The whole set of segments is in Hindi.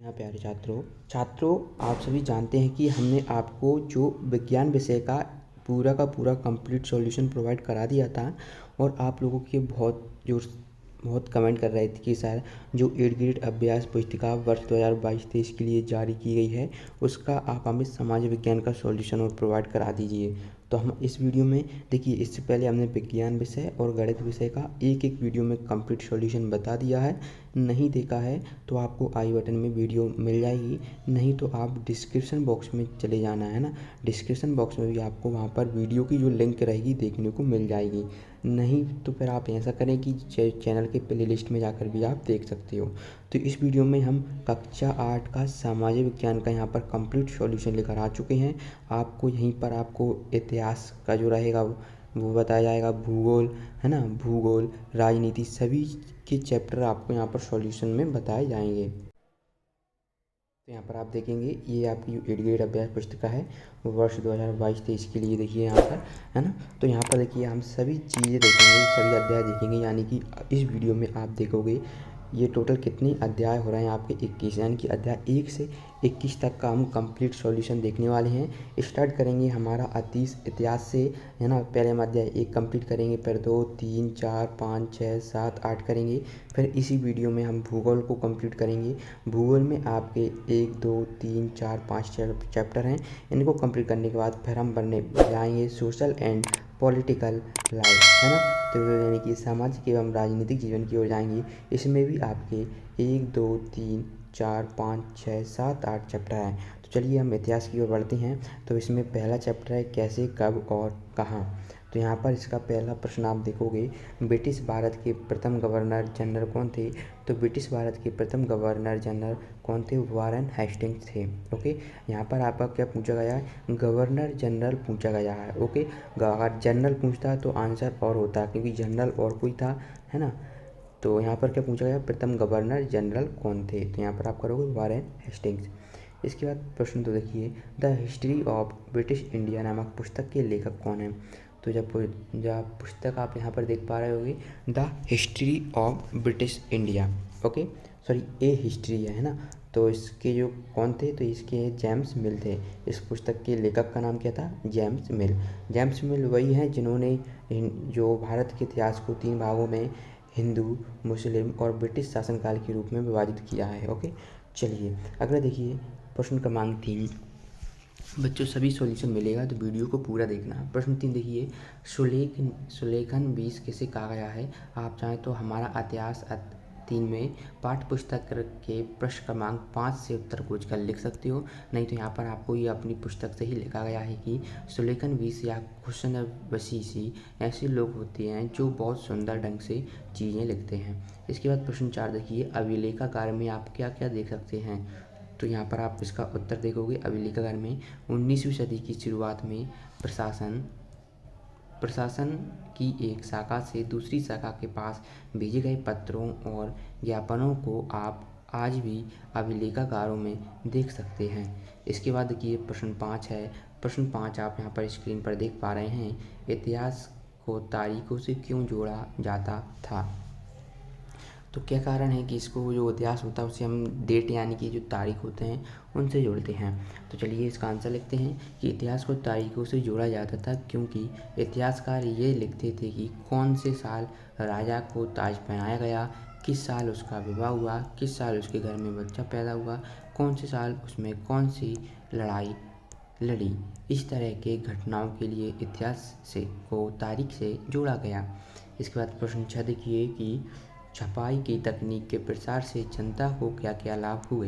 यहाँ प्यारे छात्रों आप सभी जानते हैं कि हमने आपको जो विज्ञान विषय का पूरा कंप्लीट सॉल्यूशन प्रोवाइड करा दिया था और आप लोगों के बहुत कमेंट कर रहे थे कि सर जो 8th ग्रेड अभ्यास पुस्तिका वर्ष 2022-23 के लिए जारी की गई है उसका आप हमें समाज विज्ञान का सॉल्यूशन और प्रोवाइड करा दीजिए। तो हम इस वीडियो में देखिए, इससे पहले हमने विज्ञान विषय और गणित विषय का एक वीडियो में कंप्लीट सॉल्यूशन बता दिया है। नहीं देखा है तो आपको आई बटन में वीडियो मिल जाएगी, नहीं तो आप डिस्क्रिप्शन बॉक्स में चले जाना है ना। डिस्क्रिप्शन बॉक्स में भी आपको वहाँ पर वीडियो की जो लिंक रहेगी देखने को मिल जाएगी। नहीं तो फिर आप ऐसा करें कि चैनल के प्लेलिस्ट में जाकर भी आप देख सकते हो। तो इस वीडियो में हम कक्षा 8 का सामाजिक विज्ञान का यहाँ पर कंप्लीट सॉल्यूशन लेकर आ चुके हैं। आपको यहीं पर आपको इतिहास का जो रहेगा वो बताया जाएगा, भूगोल है ना, भूगोल, राजनीति, सभी के चैप्टर आपको यहाँ पर सॉल्यूशन में बताए जाएंगे। तो यहाँ पर आप देखेंगे ये आपकी जो 8th ग्रेड अभ्यास पुस्तिका है वो वर्ष 2022-23 के लिए देखिए यहाँ पर है ना। तो यहाँ पर देखिए हम सभी चीज़ें देखेंगे, सभी अध्याय देखेंगे, यानी कि इस वीडियो में आप देखोगे ये टोटल कितने अध्याय हो रहे हैं आपके 21, यानी कि अध्याय 1 से 21 तक का हम कंप्लीट सॉल्यूशन देखने वाले हैं। स्टार्ट करेंगे हमारा इतिहास से है ना। पहले हम अध्याय 1 कंप्लीट करेंगे, फिर 2, 3, 4, 5, 6, 7, 8 करेंगे। फिर इसी वीडियो में हम भूगोल को कंप्लीट करेंगे। भूगोल में आपके 1, 2, 3, 4, 5 चैप्टर हैं। इनको कंप्लीट करने के बाद फिर हम बनने जाएंगे सोशल एंड पॉलिटिकल लाइफ है ना। तो यानी कि सामाजिक एवं राजनीतिक जीवन की ओर जाएंगे। इसमें भी आपके 1, 2, 3, 4, 5, 6, 7, 8 चैप्टर हैं। तो चलिए हम इतिहास की ओर बढ़ते हैं। तो इसमें पहला चैप्टर है कैसे, कब और कहाँ। तो यहाँ पर इसका पहला प्रश्न आप देखोगे, ब्रिटिश भारत के प्रथम गवर्नर जनरल कौन थे। तो ब्रिटिश भारत के प्रथम गवर्नर जनरल कौन थे, वारेन हेस्टिंग्स थे। ओके, यहाँ पर आपका क्या पूछा गया है, गवर्नर जनरल पूछा गया है। ओके, अगर जनरल पूछता तो आंसर और होता, क्योंकि जनरल और कोई था है ना। तो यहाँ पर क्या पूछा गया, प्रथम गवर्नर जनरल कौन थे। तो यहाँ पर आप करोगे वारेन हेस्टिंग्स। इसके बाद प्रश्न तो देखिए, the history of British India नामक पुस्तक के लेखक कौन है। तो जब पुस्तक आप यहाँ पर देख पा रहे होगे, the history of British India, okay sorry A history है ना। तो इसके जो कौन थे, तो इसके जेम्स मिल थे। इस पुस्तक के लेखक का नाम क्या था, जेम्स मिल। जेम्स मिल वही हैं जिन्होंने जो भारत के इतिहास को 3 भागों में हिंदू, मुस्लिम और ब्रिटिश शासनकाल के रूप में विभाजित किया है। ओके, चलिए अगला देखिए प्रश्न क्रमांक 3। बच्चों सभी सॉल्यूशन मिलेगा तो वीडियो को पूरा देखना। प्रश्न 3 देखिए, सुलेखन 20 किसे कहा गया है। आप चाहें तो हमारा इतिहास 3 में पाठ्य पुस्तक के प्रश्न क्रमांक 5 से उत्तर खोज कर लिख सकते हो, नहीं तो यहाँ पर आपको ये अपनी पुस्तक से ही लिखा गया है कि सुलेखन 20 या हुस्न वसीसी ऐसे लोग होते हैं जो बहुत सुंदर ढंग से चीज़ें लिखते हैं। इसके बाद प्रश्न 4 देखिए, अभिलेखागार में आप क्या क्या देख सकते हैं। तो यहाँ पर आप इसका उत्तर देखोगे, अभिलेखागार में 19वीं सदी की शुरुआत में प्रशासन की एक शाखा से दूसरी शाखा के पास भेजे गए पत्रों और ज्ञापनों को आप आज भी अभिलेखागारों में देख सकते हैं। इसके बाद देखिए प्रश्न 5 है। प्रश्न 5 आप यहाँ पर स्क्रीन पर देख पा रहे हैं, इतिहास को तारीखों से क्यों जोड़ा जाता था। तो क्या कारण है कि इसको जो इतिहास होता है उसे हम डेट यानी कि जो तारीख होते हैं उनसे जोड़ते हैं। तो चलिए इसका आंसर लिखते हैं कि इतिहास को तारीखों से जोड़ा जाता था क्योंकि इतिहासकार ये लिखते थे कि कौन से साल राजा को ताज पहनाया गया, किस साल उसका विवाह हुआ, किस साल उसके घर में बच्चा पैदा हुआ, कौन से साल उसमें कौन सी लड़ाई लड़ी। इस तरह के घटनाओं के लिए इतिहास को तारीख से जोड़ा गया। इसके बाद प्रश्न 6 देखिए कि छपाई की तकनीक के प्रसार से जनता को क्या क्या लाभ हुए,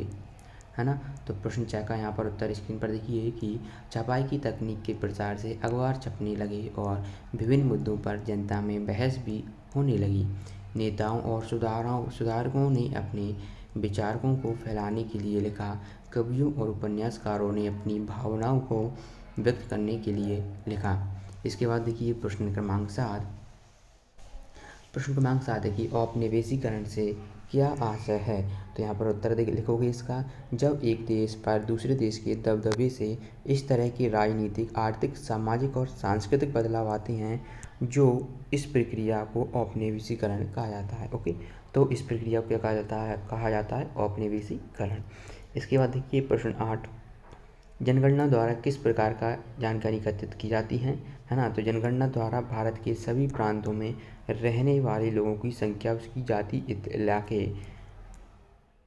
है ना। तो प्रश्न 6 का यहाँ पर उत्तर स्क्रीन पर देखिए कि छपाई की तकनीक के प्रसार से अखबार छपने लगे और विभिन्न मुद्दों पर जनता में बहस भी होने लगी। नेताओं और सुधारकों ने अपने विचारों को फैलाने के लिए लिखा, कवियों और उपन्यासकारों ने अपनी भावनाओं को व्यक्त करने के लिए लिखा। इसके बाद देखिए प्रश्न क्रमांक 7। प्रश्न क्रमांक 7 है कि औपनिवेशीकरण से क्या आशय है। तो यहाँ पर उत्तर लिखोगे इसका, जब एक देश पर दूसरे देश के दबदबे से इस तरह के राजनीतिक, आर्थिक, सामाजिक और सांस्कृतिक बदलाव आते हैं जो इस प्रक्रिया को औपनिवेशीकरण कहा जाता है। ओके, तो इस प्रक्रिया को क्या कहा जाता है, औपनिवेशीकरण। इसके बाद देखिए प्रश्न 8, जनगणना द्वारा किस प्रकार का जानकारी एकत्रित की जाती है ना। तो जनगणना द्वारा भारत के सभी प्रांतों में रहने वाले लोगों की संख्या, उसकी जाति, इलाके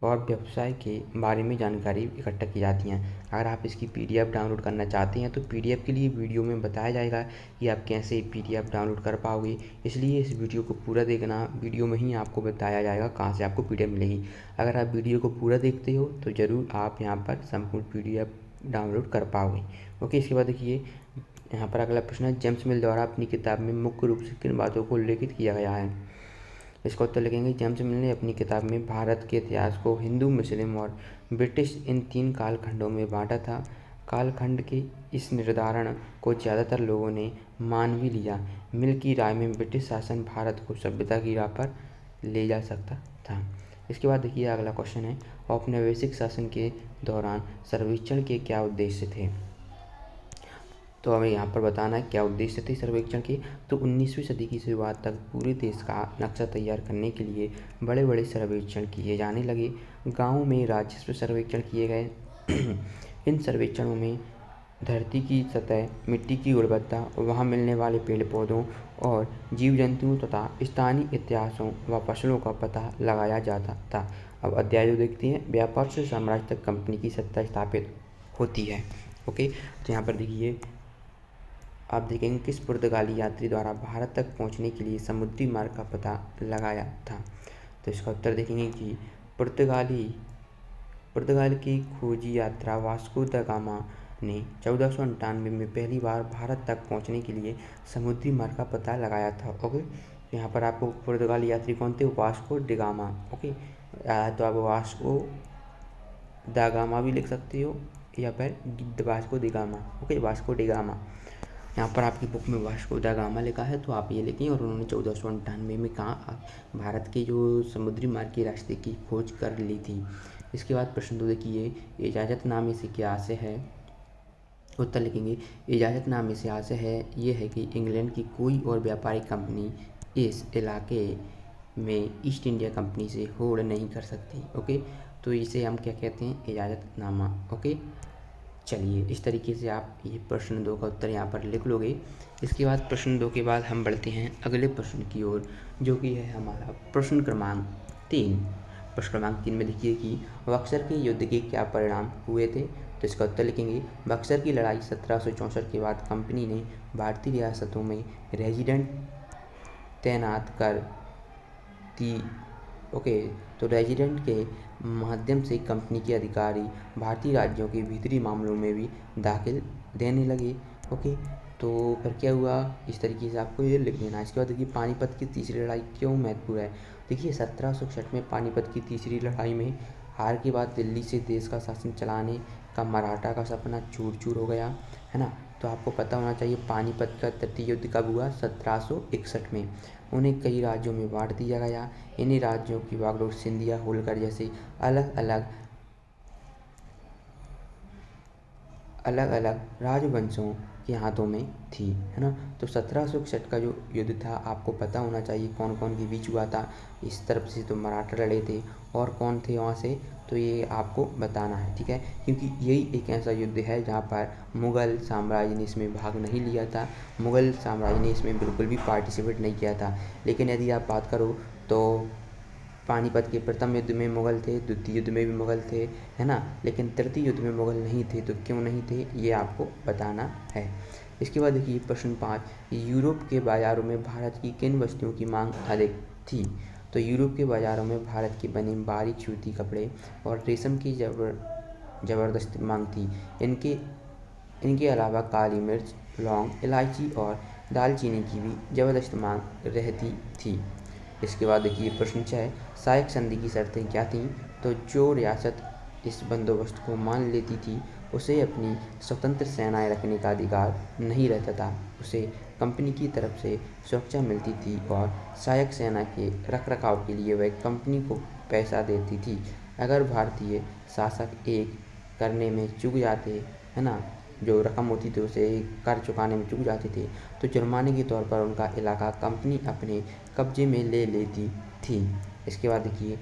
और व्यवसाय के बारे में जानकारी इकट्ठा की जाती हैं। अगर आप इसकी PDF डाउनलोड करना चाहते हैं तो PDF के लिए वीडियो में बताया जाएगा कि आप कैसे PDF डाउनलोड कर पाओगे, इसलिए इस वीडियो को पूरा देखना। वीडियो में ही आपको बताया जाएगा कहाँ से आपको PDF मिलेगी। अगर आप वीडियो को पूरा देखते हो तो ज़रूर आप यहाँ पर संपूर्ण PDF डाउनलोड कर पाओगे। ओके, इसके बाद देखिए यहाँ पर अगला प्रश्न है, जेम्स मिल द्वारा अपनी किताब में मुख्य रूप से किन बातों को उल्लेखित किया गया है। इसका उत्तर लिखेंगे, जेम्स मिल ने अपनी किताब में भारत के इतिहास को हिंदू, मुस्लिम और ब्रिटिश इन 3 कालखंडों में बांटा था। कालखंड के इस निर्धारण को ज़्यादातर लोगों ने मान भी लिया। मिल की राय में ब्रिटिश शासन भारत को सभ्यता की राह पर ले जा सकता था। इसके बाद देखिए अगला क्वेश्चन है, औपनिवेशिक शासन के दौरान सर्वेक्षण के क्या उद्देश्य थे। तो हमें यहाँ पर बताना है क्या उद्देश्य थे सर्वेक्षण के। तो 19वीं सदी की शुरुआत तक पूरे देश का नक्शा तैयार करने के लिए बड़े बड़े सर्वेक्षण किए जाने लगे। गाँव में राजस्व सर्वेक्षण किए गए। इन सर्वेक्षणों में धरती की सतह, मिट्टी की गुणवत्ता, वहाँ मिलने वाले पेड़ पौधों और जीव जंतुओं तथा स्थानीय इतिहासों व फसलों का पता लगाया जाता था। अब अध्याय देखते हैं, व्यापार से साम्राज्य तक कंपनी की सत्ता स्थापित होती है। ओके, तो यहाँ पर देखिए आप देखेंगे किस पुर्तगाली यात्री द्वारा भारत तक पहुंचने के लिए समुद्री मार्ग का पता लगाया था। तो इसका उत्तर देखेंगे कि पुर्तगाल की खोजी यात्रा वास्को द गामा ने 1498 में पहली बार भारत तक पहुंचने के लिए समुद्री मार्ग का पता लगाया था। ओके, यहाँ पर आपको पुर्तगाली यात्री कौन थे, वास्को ड गामा। ओके, तो आप वास्को द गामा भी लिख सकते हो या फिर Vasco the gamma. Okay, Vasco da Gama. यहाँ पर आपकी बुक में वास्को द गामा लिखा है तो आप ये लिखें। और उन्होंने 1498 में कहा भारत के जो समुद्री मार्ग के रास्ते की खोज कर ली थी। इसके बाद प्रश्न 2 देखिए, इजाज़तनामे से क्या आशय है। उत्तर लिखेंगे, इजाज़तनामे से आशय है ये है कि इंग्लैंड की कोई और व्यापारिक कंपनी इस इलाके में ईस्ट इंडिया कंपनी से होड़ नहीं कर सकती। ओके, तो इसे हम क्या कहते हैं, इजाज़तनामा। ओके, चलिए इस तरीके से आप ये प्रश्न 2 का उत्तर यहाँ पर लिख लोगे। इसके बाद प्रश्न 2 के बाद हम बढ़ते हैं अगले प्रश्न की ओर, जो कि है हमारा प्रश्न क्रमांक 3। प्रश्न क्रमांक 3 में देखिए कि बक्सर के युद्ध के क्या परिणाम हुए थे। तो इसका उत्तर लिखेंगे, बक्सर की लड़ाई 1764 के बाद कंपनी ने भारतीय रियासतों में रेजिडेंट तैनात कर दी। ओके, तो रेजिडेंट के माध्यम से कंपनी के अधिकारी भारतीय राज्यों के भीतरी मामलों में भी दाखिल देने लगे। ओके, तो फिर क्या हुआ, इस तरीके से आपको ये लिख देना है। इसके बाद देखिए पानीपत की तीसरी लड़ाई क्यों महत्वपूर्ण है। देखिए 1761 में पानीपत की तीसरी लड़ाई में हार के बाद दिल्ली से देश का शासन चलाने का मराठा का सपना चूर चूर हो गया, है ना। तो आपको पता होना चाहिए पानीपत का तृतीय युद्ध कब हुआ, 1761 में। उन्हें कई राज्यों में बांट दिया गया। इन्हीं राज्यों की बागडोर सिंधिया, होलकर जैसे अलग अलग राजवंशों के हाथों में थी, है ना। तो 1761 का जो युद्ध था आपको पता होना चाहिए कौन कौन के बीच हुआ था। इस तरफ से तो मराठा लड़े थे और कौन थे वहाँ से, तो ये आपको बताना है, ठीक है। क्योंकि यही एक ऐसा युद्ध है जहाँ पर मुग़ल साम्राज्य ने इसमें भाग नहीं लिया था। मुग़ल साम्राज्य ने इसमें बिल्कुल भी पार्टिसिपेट नहीं किया था। लेकिन यदि आप बात करो तो पानीपत के प्रथम युद्ध में मुग़ल थे, द्वितीय युद्ध में भी मुग़ल थे, है ना। लेकिन तृतीय युद्ध में मुग़ल नहीं थे। तो क्यों नहीं थे ये आपको बताना है। इसके बाद देखिए प्रश्न 5, यूरोप के बाज़ारों में भारत की किन वस्तुओं की मांग अधिक थी। तो यूरोप के बाज़ारों में भारत के बने बारीक सूती कपड़े और रेशम की ज़बरदस्त मांग थी। इनके अलावा काली मिर्च, लौंग, इलायची और दालचीनी की भी ज़बरदस्त मांग रहती थी। इसके बाद देखिए प्रश्न 6, सायक संधि की शर्तें क्या थीं। तो जो रियासत इस बंदोबस्त को मान लेती थी उसे अपनी स्वतंत्र सेनाएं रखने का अधिकार नहीं रहता था। उसे कंपनी की तरफ से सुरक्षा मिलती थी और सहायक सेना के रखरखाव के लिए वह कंपनी को पैसा देती थी। अगर भारतीय शासक एक करने में चूक जाते, है ना, जो रकम होती थी उसे कर चुकाने में चूक जाते थे, तो जुर्माने के तौर पर उनका इलाका कंपनी अपने कब्जे में ले लेती थी। इसके बाद देखिए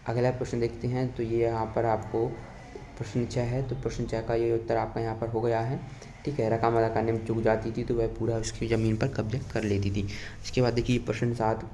अगला प्रश्न देखते हैं। तो ये यहाँ पर आपको प्रश्न 6 है, तो प्रश्न 6 का ये उत्तर आपका यहाँ पर हो गया है। ठीक है, रकम अदा करने में चूक जाती थी तो वह पूरा उसकी ज़मीन पर कब्जा कर लेती थी। इसके बाद देखिए प्रश्न 7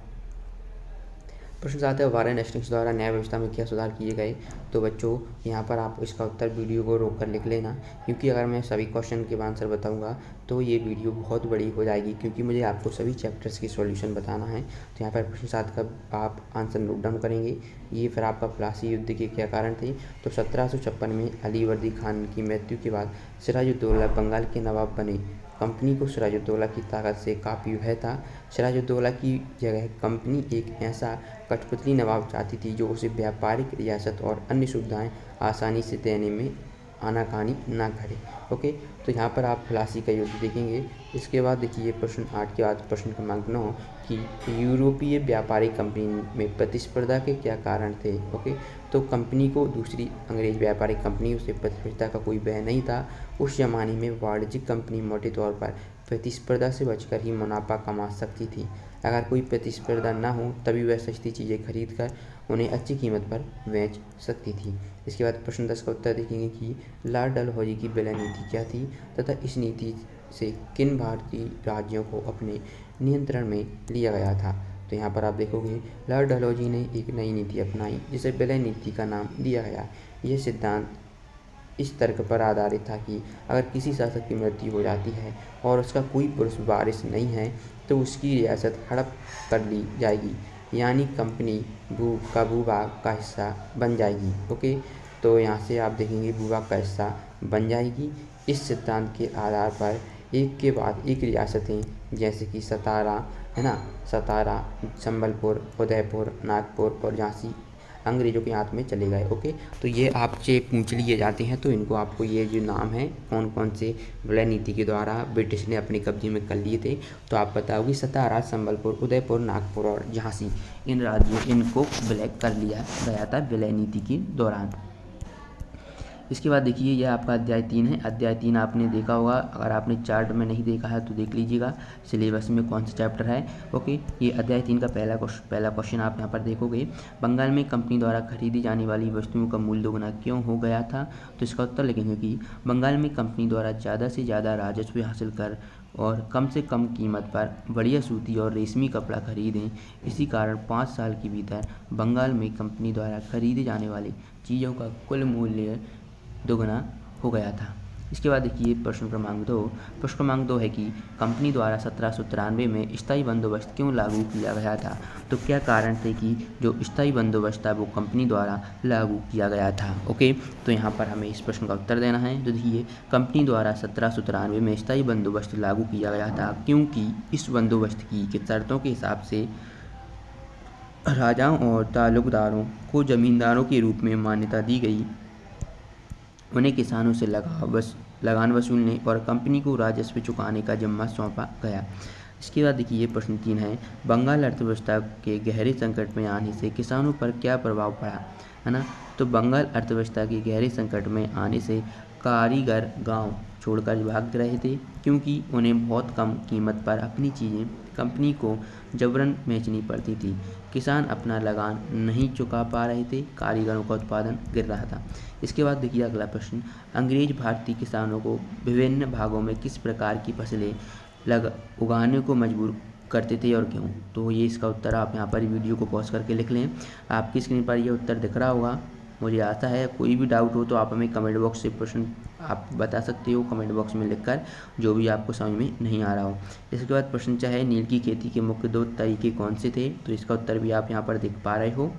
है, वारेन हेस्टिंग्स द्वारा न्याय व्यवस्था में क्या सुधार किए गए। तो बच्चों यहाँ पर आप इसका उत्तर वीडियो को रोक कर लिख लेना, क्योंकि अगर मैं सभी क्वेश्चन के आंसर बताऊँगा तो ये वीडियो बहुत बड़ी हो जाएगी, क्योंकि मुझे आपको सभी चैप्टर्स की सॉल्यूशन बताना है। तो यहाँ पर प्रश्न 7 का आप आंसर नोट डाउन करेंगे। ये फिर आपका प्लासी युद्ध के क्या कारण थे। तो 1756 में अली वर्दी खान की मृत्यु के बाद सिराजुद्दौला बंगाल के नवाब बने। कंपनी को सिराजुद्दौला की ताकत से काफ़ी भय था। सिराजुद्दौला की जगह कंपनी एक ऐसा कठपुतली नवाब चाहती थी जो उसे व्यापारिक रियासत और अन्य सुविधाएं आसानी से देने में आनाकानी ना करे। ओके, तो यहाँ पर आप प्लासी का युद्ध देखेंगे। इसके बाद देखिए प्रश्न 8 के बाद प्रश्न क्रमांक 9 कि यूरोपीय व्यापारिक कंपनी में प्रतिस्पर्धा के क्या कारण थे। ओके, तो कंपनी को दूसरी अंग्रेज व्यापारिक कंपनियों से प्रतिस्पर्धा का कोई भय नहीं था। उस जमाने में वाणिज्यिक कंपनी मोटे तौर पर प्रतिस्पर्धा से बचकर ही मुनाफा कमा सकती थी। अगर कोई प्रतिस्पर्धा ना हो तभी वह सस्ती चीज़ें खरीद कर उन्हें अच्छी कीमत पर बेच सकती थी। इसके बाद प्रश्न 10 का उत्तर देखेंगे कि लॉर्ड डलहौजी की विलय नीति क्या थी तथा इस नीति से किन भारतीय राज्यों को अपने नियंत्रण में लिया गया था। तो यहाँ पर आप देखोगे लॉर्ड डलहौजी ने एक नई नीति अपनाई जिसे विलय नीति का नाम दिया गया। यह सिद्धांत इस तर्क पर आधारित था कि अगर किसी शासक की मृत्यु हो जाती है और उसका कोई पुरुष वारिस नहीं है तो उसकी रियासत हड़प कर ली जाएगी, यानी कंपनी भूभाग का हिस्सा बन जाएगी। ओके, तो यहाँ से आप देखेंगे भूभाग का हिस्सा बन जाएगी। इस सिद्धांत के आधार पर एक के बाद एक रियासतें जैसे कि सतारा है ना, सतारा, संबलपुर, उदयपुर, नागपुर और झांसी अंग्रेजों के हाथ में चले गए। ओके, तो ये आपसे पूछ लिए जाते हैं, तो इनको आपको ये जो नाम है कौन कौन से विलय नीति के द्वारा ब्रिटिश ने अपने कब्जे में कर लिए थे, तो आप बताओगे सतारा, संबलपुर, उदयपुर, नागपुर और झांसी, इन राज्यों इनको विलय कर लिया गया था विलय नीति के दौरान। इसके बाद देखिए यह आपका अध्याय 3 है। अध्याय 3 आपने देखा होगा, अगर आपने चार्ट में नहीं देखा है तो देख लीजिएगा सिलेबस में कौन सा चैप्टर है। ओके, ये अध्याय 3 का पहला क्वेश्चन आप यहाँ पर देखोगे, बंगाल में कंपनी द्वारा खरीदी जाने वाली वस्तुओं का मूल्य दोगुना क्यों हो गया था। तो इसका उत्तर लिखेंगे कि बंगाल में कंपनी द्वारा ज़्यादा से ज़्यादा राजस्व हासिल कर और कम से कम कीमत पर बढ़िया सूती और रेशमी कपड़ा खरीदें। इसी कारण 5 साल के भीतर बंगाल में कंपनी द्वारा खरीदे जाने वाली चीज़ों का कुल मूल्य दोगुना हो गया था। इसके बाद देखिए प्रश्न क्रमांक 2। प्रश्न क्रमांक 2 है कि कंपनी द्वारा 1793 में स्थायी बंदोबस्त क्यों लागू किया गया था। तो क्या कारण थे कि जो स्थायी बंदोबस्त था वो कंपनी द्वारा लागू किया गया था। ओके, तो यहाँ पर हमें इस प्रश्न का उत्तर देना है। तो देखिए कंपनी द्वारा 1793 में स्थायी बंदोबस्त लागू किया गया था क्योंकि इस बंदोबस्त की शर्तों के हिसाब से राजाओं और ताल्लुकदारों को जमींदारों के रूप में मान्यता दी गई, उन्हें किसानों से लगान वसूलने और कंपनी को राजस्व चुकाने का जिम्मा सौंपा गया। इसके बाद देखिए प्रश्न 3 है, बंगाल अर्थव्यवस्था के गहरे संकट में आने से किसानों पर क्या प्रभाव पड़ा, है ना। तो बंगाल अर्थव्यवस्था के गहरे संकट में आने से कारीगर गांव छोड़कर भाग रहे थे क्योंकि उन्हें बहुत कम कीमत पर अपनी चीज़ें कंपनी को जबरन बेचनी पड़ती थी। किसान अपना लगान नहीं चुका पा रहे थे, कारीगरों का उत्पादन गिर रहा था। इसके बाद देखिए अगला प्रश्न, अंग्रेज भारतीय किसानों को विभिन्न भागों में किस प्रकार की फसलें उगाने को मजबूर करते थे और क्यों। तो ये इसका उत्तर आप यहाँ पर वीडियो को पॉज करके लिख लें। आपकी स्क्रीन पर ये उत्तर दिख रहा होगा, मुझे आशा है। कोई भी डाउट हो तो आप हमें कमेंट बॉक्स से प्रश्न आप बता सकते हो, कमेंट बॉक्स में लिखकर, जो भी आपको समझ में नहीं आ रहा हो। इसके बाद प्रश्न चाहे नील की खेती के मुख्य 2 तरीके कौन से थे। तो इसका उत्तर भी आप यहाँ पर देख पा रहे हो।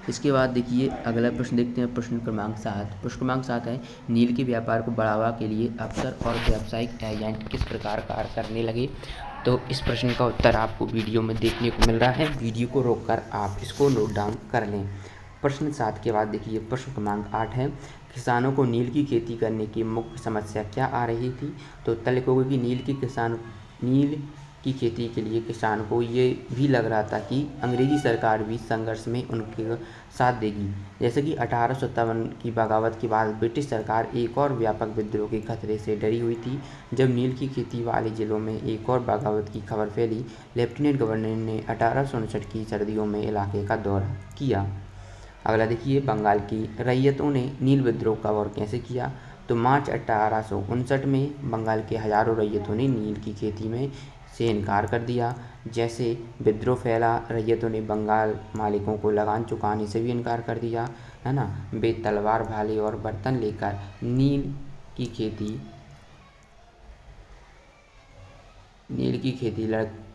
इसके बाद देखिए अगला प्रश्न देखते हैं, प्रश्न क्रमांक 7। प्रश्न क्रमांक 7 है, नील के व्यापार को बढ़ावा के लिए अफसर और व्यावसायिक एजेंट किस प्रकार कार्य करने लगे। तो इस प्रश्न का उत्तर आपको वीडियो में देखने को मिल रहा है, वीडियो को रोककर आप इसको नोट डाउन कर लें। प्रश्न 7 के बाद देखिए प्रश्न क्रमांक 8 है, किसानों को नील की खेती करने की मुख्य समस्या क्या आ रही थी। तो उत्तर लिखोगे कि नील की खेती के लिए किसान को ये भी लग रहा था कि अंग्रेजी सरकार भी संघर्ष में उनके साथ देगी। जैसे कि 1857 की बगावत के बाद ब्रिटिश सरकार एक और व्यापक विद्रोह के खतरे से डरी हुई थी। जब नील की खेती वाले जिलों में एक और बगावत की खबर फैली, लेफ्टिनेंट गवर्नर ने 1859 की सर्दियों में इलाके का दौरा किया। अगला देखिए, बंगाल की रैयतों ने नील विद्रोह कब और कैसे किया? तो मार्च 1859 में बंगाल के हजारों रैयतों ने नील की खेती में से इनकार कर दिया। जैसे विद्रोह फैला, रैयतों ने बंगाल मालिकों को लगान चुकाने से भी इनकार कर दिया, है ना। वे तलवार, भाले और बर्तन लेकर नील की खेती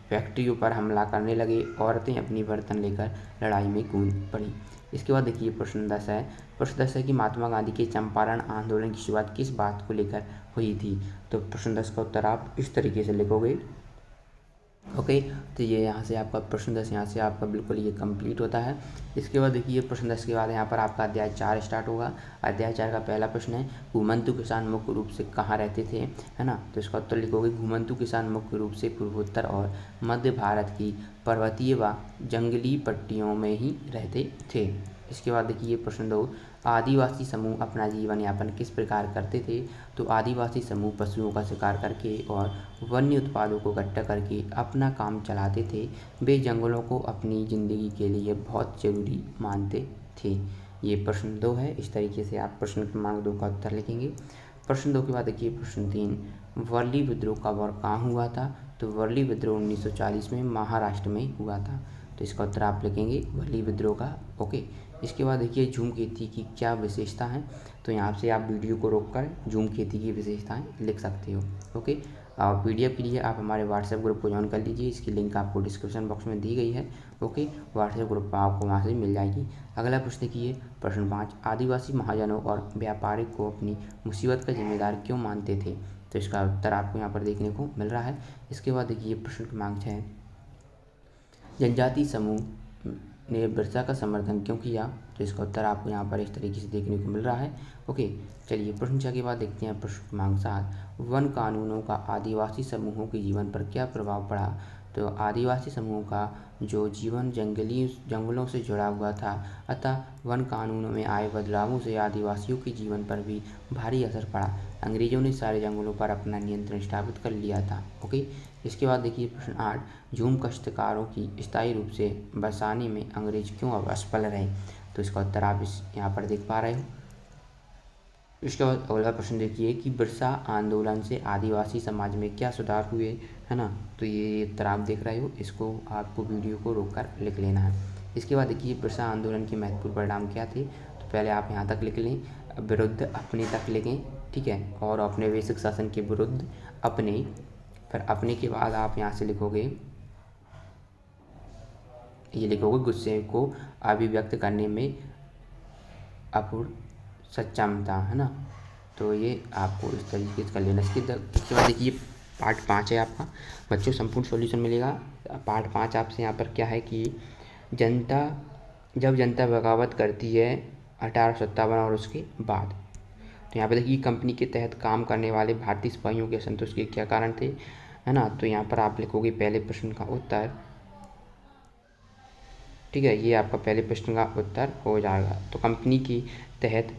फैक्ट्रियों पर हमला करने लगे। औरतें अपनी बर्तन लेकर लड़ाई में कूद पड़ी। इसके बाद देखिए प्रश्न 10 है। प्रश्न 10 है कि महात्मा गांधी के चंपारण आंदोलन की शुरुआत किस बात को लेकर हुई थी? तो प्रश्न 10 का उत्तर आप इस तरीके से लिखोगे। ओके, तो ये यहाँ से आपका प्रश्न 10 यहाँ से आपका बिल्कुल ये कंप्लीट होता है। इसके बाद देखिए प्रश्न 10 के बाद यहाँ पर आपका अध्याय 4 स्टार्ट होगा। अध्याय 4 का पहला प्रश्न है, घुमंतु किसान मुख्य रूप से कहाँ रहते थे, है ना। तो इसका उत्तर लिखोगे, घुमंतु किसान मुख्य रूप से पूर्वोत्तर और मध्य भारत की पर्वतीय व जंगली पट्टियों में ही रहते थे। इसके बाद देखिए प्रश्न 2, आदिवासी समूह अपना जीवन यापन किस प्रकार करते थे? तो आदिवासी समूह पशुओं का शिकार करके और वन्य उत्पादों को इकट्ठा करके अपना काम चलाते थे। वे जंगलों को अपनी ज़िंदगी के लिए बहुत ज़रूरी मानते थे। ये प्रश्न 2 है। इस तरीके से आप प्रश्न क्रमांक 2 का उत्तर लिखेंगे। प्रश्न 2 के बाद देखिए प्रश्न 3, वर्ली विद्रोह कब और कहाँ हुआ था? तो वर्ली विद्रोह 1940 में महाराष्ट्र में हुआ था। तो इसका उत्तर आप लिखेंगे वर्ली विद्रोह का। ओके, इसके बाद देखिए झूम खेती की क्या विशेषता है? तो यहाँ से आप वीडियो को रोककर झूम खेती की विशेषताएं लिख सकते हो। ओके, PDF के लिए आप हमारे व्हाट्सएप ग्रुप को ज्वाइन कर लीजिए। इसकी लिंक आपको डिस्क्रिप्शन बॉक्स में दी गई है। ओके, व्हाट्सएप ग्रुप पर आपको वहाँ से मिल जाएगी। अगला प्रश्न देखिए प्रश्न 5, आदिवासी महाजनों और व्यापारिक को अपनी मुसीबत का जिम्मेदार क्यों मानते थे? तो इसका उत्तर आपको यहाँ पर देखने को मिल रहा है। इसके बाद देखिए प्रश्न क्रमांक 6, जनजाति समूह ने बिरसा का समर्थन क्यों किया? तो इसका उत्तर आपको यहाँ पर इस तरीके से देखने को मिल रहा है। ओके, चलिए प्रश्न 6 के बाद देखते हैं प्रश्न क्रमांक 7, वन कानूनों का आदिवासी समूहों के जीवन पर क्या प्रभाव पड़ा? तो आदिवासी समूहों का जो जीवन जंगलों से जुड़ा हुआ था, अतः वन कानूनों में आए बदलावों से आदिवासियों के जीवन पर भी भारी असर पड़ा। अंग्रेजों ने सारे जंगलों पर अपना नियंत्रण स्थापित कर लिया था। ओके, इसके बाद देखिए प्रश्न 8, झूम काश्तकारों की स्थायी रूप से बसाने में अंग्रेज क्यों असफल रहे? तो इसका उत्तर आप यहाँ पर देख पा रहे हो। इसके बाद अगला प्रश्न देखिए कि बिरसा आंदोलन से आदिवासी समाज में क्या सुधार हुए, है ना। तो ये उत्तर आप देख रहे हो, इसको आपको वीडियो को रोककर लिख लेना है। इसके बाद देखिए बिरसा आंदोलन के महत्वपूर्ण परिणाम क्या थे? तो पहले आप यहाँ तक लिख लें, विरुद्ध अपने तक लिखें, ठीक है, और औपनिवेशिक शासन के विरुद्ध अपने, फिर अपने के बाद आप यहाँ से लिखोगे, ये लिखोगे गुस्से को अभिव्यक्त करने में अपूर्ण सक्षमता, है ना। तो ये आपको इस तरीके से कर लेना। इसके बाद देखिए पार्ट 5 है आपका, बच्चों संपूर्ण सॉल्यूशन मिलेगा। पार्ट 5 आपसे यहाँ पर क्या है कि जब जनता बगावत करती है 1857 और उसके बाद। तो यहाँ पर देखिए कंपनी के तहत काम करने वाले भारतीय सिपाहियों के असंतोष के क्या कारण थे, है ना। तो यहाँ पर आप लिखोगे पहले प्रश्न का उत्तर, ठीक है, ये आपका पहले प्रश्न का उत्तर हो जाएगा। तो कंपनी के तहत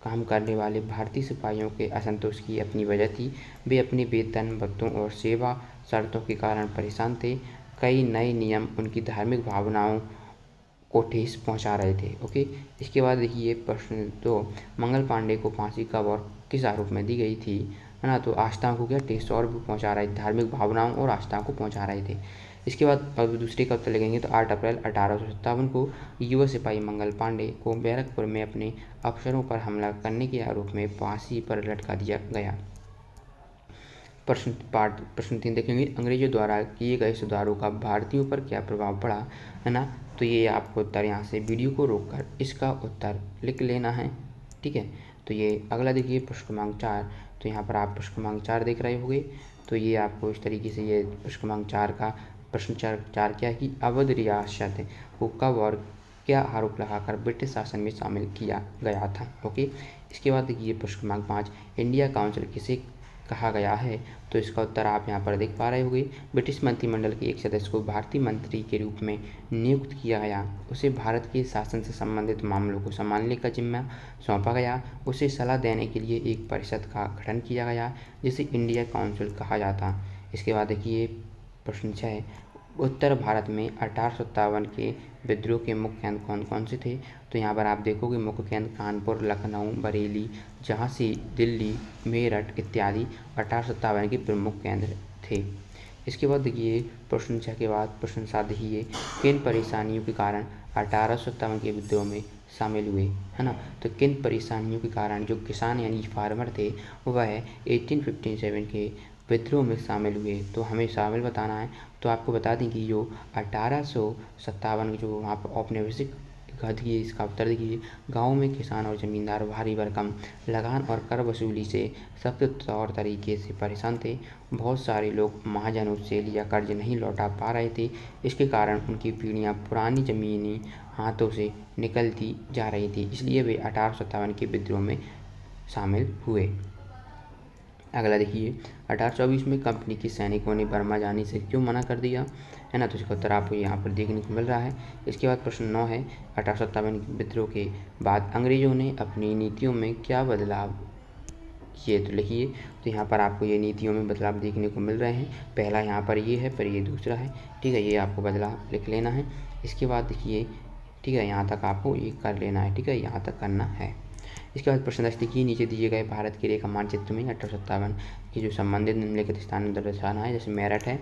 काम करने वाले भारतीय सिपाहियों के असंतोष की अपनी वजह थी। वे अपने वेतन, भत्तों और सेवा शर्तों के कारण परेशान थे। कई नए नियम उनकी धार्मिक भावनाओं को ठेस पहुंचा रहे थे। ओके, इसके बाद देखिए प्रश्न 2, मंगल पांडे को फांसी कब और किस आरोप में दी गई थी, है ना। तो आस्थाओं को क्या ठेस और भी पहुंचा रहे थे, धार्मिक भावनाओं और आस्थाओं को पहुंचा रहे थे। इसके बाद अब दूसरे का उत्तर लिखेंगे। तो 8 अप्रैल 1857 को युवा सिपाही मंगल पांडे को बैरकपुर में अपने अफसरों पर हमला करने के आरोप में फांसी पर लटका दिया गया। प्रश्न 3 देखेंगे, अंग्रेजों द्वारा किए गए सुधारों का भारतीयों पर क्या प्रभाव पड़ा, है ना। तो ये आपको उत्तर यहाँ से वीडियो को रोककर इसका उत्तर लिख लेना है, ठीक है। तो ये अगला देखिए प्रश्न क्रमांक 4। तो यहाँ पर आप प्रश्न क्रमांक 4 देख रहे होंगे। तो ये आपको इस तरीके से ये प्रश्न क्रमांक 4 का प्रश्न 4 क्या है कि अवध रियासत को कब और क्या आरोप लगाकर ब्रिटिश शासन में शामिल किया गया था। ओके, इसके बाद देखिए प्रश्न क्रमांक 5, इंडिया काउंसिल किसे कहा गया है? तो इसका उत्तर आप यहाँ पर देख पा रहे होंगे। ब्रिटिश मंत्रिमंडल के एक सदस्य को भारतीय मंत्री के रूप में नियुक्त किया गया। उसे भारत के शासन से संबंधित मामलों को संभालने का जिम्मा सौंपा गया। उसे सलाह देने के लिए एक परिषद का गठन किया गया जिसे इंडिया काउंसिल कहा जाता। इसके बाद देखिए प्रश्न 6, उत्तर भारत में 1857 के विद्रोह के मुख्य केंद्र कौन कौन से थे? तो यहाँ पर आप देखोगे मुख्य केंद्र कानपुर, लखनऊ, बरेली, झांसी, दिल्ली, मेरठ इत्यादि 1857 के प्रमुख केंद्र थे। इसके बाद देखिए प्रश्न 6 के बाद प्रश्न 7 देखिए, किन परेशानियों के कारण 1857 के विद्रोह में शामिल हुए, है ना। तो किन परेशानियों के कारण जो किसान यानी फार्मर थे वह 1857 के विद्रोह में शामिल हुए, तो हमें शामिल बताना है। तो आपको बता दें कि जो 1857 जो वहाँ पर औपनिवेशिक देखिए इसका उत्तर देखिए, गाँव में किसान और जमींदार भारी भरकम लगान और कर वसूली से सख्त तौर तरीके से परेशान थे। बहुत सारे लोग महाजनों से लिया कर्ज नहीं लौटा पा रहे थे। इसके कारण उनकी पीढ़ियाँ पुरानी ज़मीनी हाथों से निकलती जा रही थी, इसलिए वे 1857 के विद्रोह में शामिल हुए। अगला देखिए, 1824 में कंपनी के सैनिकों ने बर्मा जाने से क्यों मना कर दिया, है ना। तो इसका उत्तर आपको यहाँ पर देखने को मिल रहा है। इसके बाद प्रश्न 9 है, 1857 विद्रोह के बाद अंग्रेजों ने अपनी नीतियों में क्या बदलाव किए, तो लिखिए। तो यहाँ पर आपको ये नीतियों में बदलाव देखने को मिल रहे हैं। पहला यहाँ पर ये है, पर ये दूसरा है, ठीक है। ये आपको बदलाव लिख लेना है। इसके बाद देखिए, ठीक है, यहाँ तक आपको ये कर लेना है, ठीक है, यहाँ तक करना है। इसके बाद प्रश्न 10 देखिए, नीचे दिए गए भारत के रेखा मानचित्र में 1857 की जो संबंधित निम्नलिखित स्थान दर्शाना है। जैसे मेरठ है,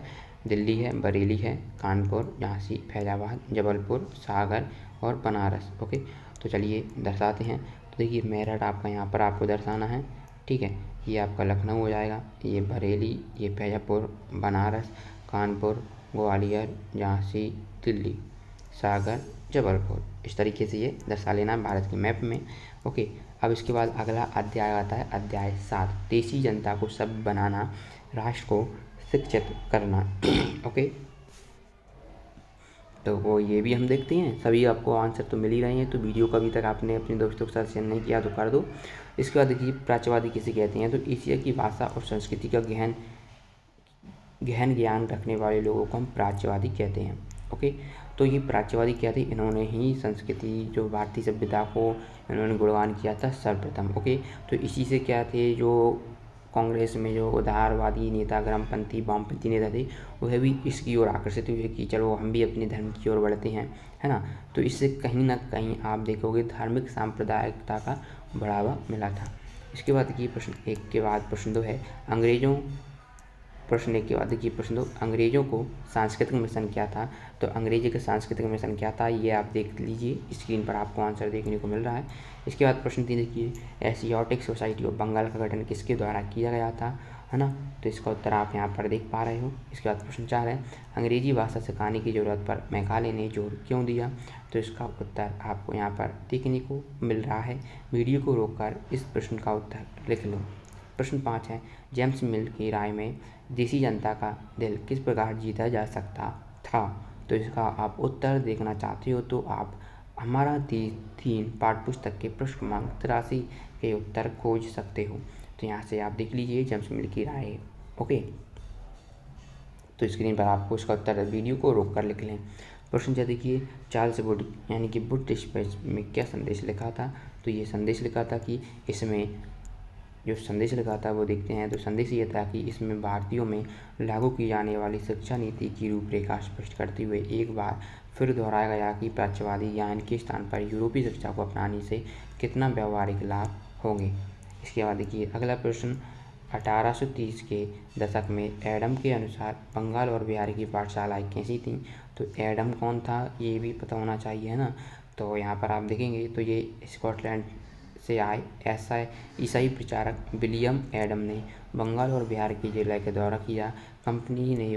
दिल्ली है, बरेली है, कानपुर, झांसी, फैजाबाद, जबलपुर, सागर और बनारस। ओके, तो चलिए दर्शाते हैं। तो देखिए मेरठ आपका यहाँ पर आपको दर्शाना है, ठीक है। ये आपका लखनऊ हो जाएगा, ये बरेली, ये फैजापुर, बनारस, कानपुर, ग्वालियर, झांसी, दिल्ली, सागर, जबलपुर। इस तरीके से ये दर्शा लेना है भारत के मैप में। ओके, अब इसके बाद अगला अध्याय आता है, अध्याय 7, देशी जनता को सभ्य बनाना, राष्ट्र को शिक्षित करना। ओके, तो वो ये भी हम देखते हैं। सभी आपको आंसर तो मिल ही रहे हैं, तो वीडियो को अभी तक आपने अपने दोस्तों के साथ शेयर नहीं किया तो कर दो। इसके बाद देखिए प्राच्यवादी किसे कहते हैं, तो एशिया की भाषा और संस्कृति का गहन ज्ञान रखने वाले लोगों को हम प्राच्यवादी कहते हैं। ओके, तो ये प्राच्यवादी क्या थे, इन्होंने ही संस्कृति जो भारतीय सभ्यता को इन्होंने गुणगान किया था सर्वप्रथम। ओके, तो इसी से क्या थे, जो कांग्रेस में जो उदारवादी नेता, ग्रामपंथी, वामपंथी नेता थे, वह भी इसकी ओर आकर्षित हुए कि चलो हम भी अपने धर्म की ओर बढ़ते हैं, है ना। तो इससे कहीं ना कहीं आप देखोगे धार्मिक सांप्रदायिकता का बढ़ावा मिला था। इसके बाद देखिए प्रश्न 1 के बाद प्रश्न 2 है, प्रश्न 1 के बाद देखिए प्रश्न 2, अंग्रेजों को सांस्कृतिक मिशन क्या था। तो अंग्रेजी का सांस्कृतिक मिशन क्या था, ये आप देख लीजिए, स्क्रीन पर आपको आंसर देखने को मिल रहा है। इसके बाद प्रश्न 3 देखिए, एशियाटिक सोसाइटी ऑफ बंगाल का गठन किसके द्वारा किया गया था, है ना। तो इसका उत्तर आप यहाँ पर देख पा रहे हो। इसके बाद प्रश्न 4 है, अंग्रेजी भाषा सिखाने की ज़रूरत पर मैकाले ने जोर क्यों दिया। तो इसका उत्तर आपको यहाँ पर देखने को मिल रहा है। वीडियो को रोककर इस प्रश्न का उत्तर लिख लो। प्रश्न 5 है, जेम्स मिल की राय में देशी जनता का दिल किस प्रकार जीता जा सकता था। तो इसका आप उत्तर देखना चाहते हो तो आप हमारा 3 पाठ्य पुस्तक के पृष्ठ क्रमांक 83 के उत्तर खोज सकते हो। तो यहाँ से आप देख लीजिए जेम्स मिल की राय। ओके, तो स्क्रीन पर आपको इसका उत्तर वीडियो को रोक कर लिख लें। प्रश्न 6 देखिए, चार्ल्स वुड यानी कि वुड डिस्पैच में क्या संदेश लिखा था। तो ये संदेश लिखा था कि इसमें जो संदेश लिखा था वो देखते हैं। तो संदेश ये था कि इसमें भारतीयों में लागू की जाने वाली शिक्षा नीति की रूपरेखा स्पष्ट करते हुए एक बार फिर दोहराया गया कि प्राच्यवादी ज्ञान के स्थान पर यूरोपीय शिक्षा को अपनाने से कितना व्यावहारिक लाभ होंगे। इसके बाद देखिए अगला प्रश्न, 1830 के दशक में एडम के अनुसार बंगाल और बिहार की पाठशालाएँ कैसी थीं। तो एडम कौन था ये भी पता होना चाहिए, है ना। तो यहाँ पर आप देखेंगे तो ये स्कॉटलैंड से आए ईसाई प्रचारक विलियम एडम ने बंगाल और बिहार के जिले का दौरा किया। कंपनी ने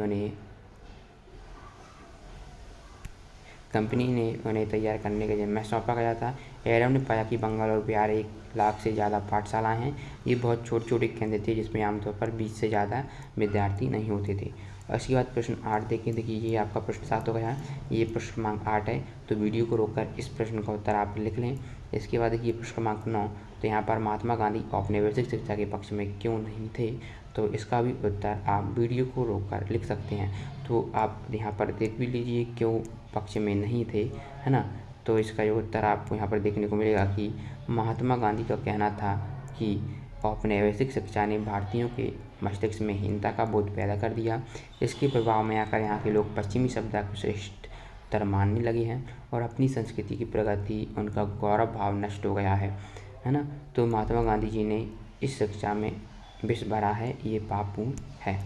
उन्हें तैयार करने का जिम्मा सौंपा गया था। एडम ने पाया कि बंगाल और बिहार 1 लाख से ज़्यादा पाठशालाएं हैं। ये बहुत छोटे छोटे केंद्र थे जिसमें आमतौर पर 20 से ज़्यादा विद्यार्थी नहीं होते थे। और इसके बाद प्रश्न 8 देखिए ये आपका प्रश्न 7 हो गया, ये प्रश्न क्रमांक 8 है। तो वीडियो को रोककर इस प्रश्न का उत्तर आप लिख लें। इसके बाद देखिए प्रश्न क्रमांक 9, तो यहाँ पर महात्मा गांधी औपनिवेशिक शिक्षा के पक्ष में क्यों नहीं थे। तो इसका भी उत्तर आप वीडियो को रोककर लिख सकते हैं। तो आप यहाँ पर देख भी लीजिए क्यों पक्ष में नहीं थे, है ना। तो इसका जो उत्तर आपको यहाँ पर देखने को मिलेगा कि महात्मा गांधी का कहना था कि औपनिवेशिक शिक्षा ने भारतीयों के मस्तिष्क में हीनता का बोध पैदा कर दिया। इसके प्रभाव में आकर यहाँ के लोग पश्चिमी सभ्यता को श्रेष्ठतर मानने लगे हैं और अपनी संस्कृति की प्रगति, उनका गौरव भाव नष्ट हो गया है ना। तो महात्मा गांधी जी ने इस शिक्षा में विष भरा है, ये पापपूर्ण है।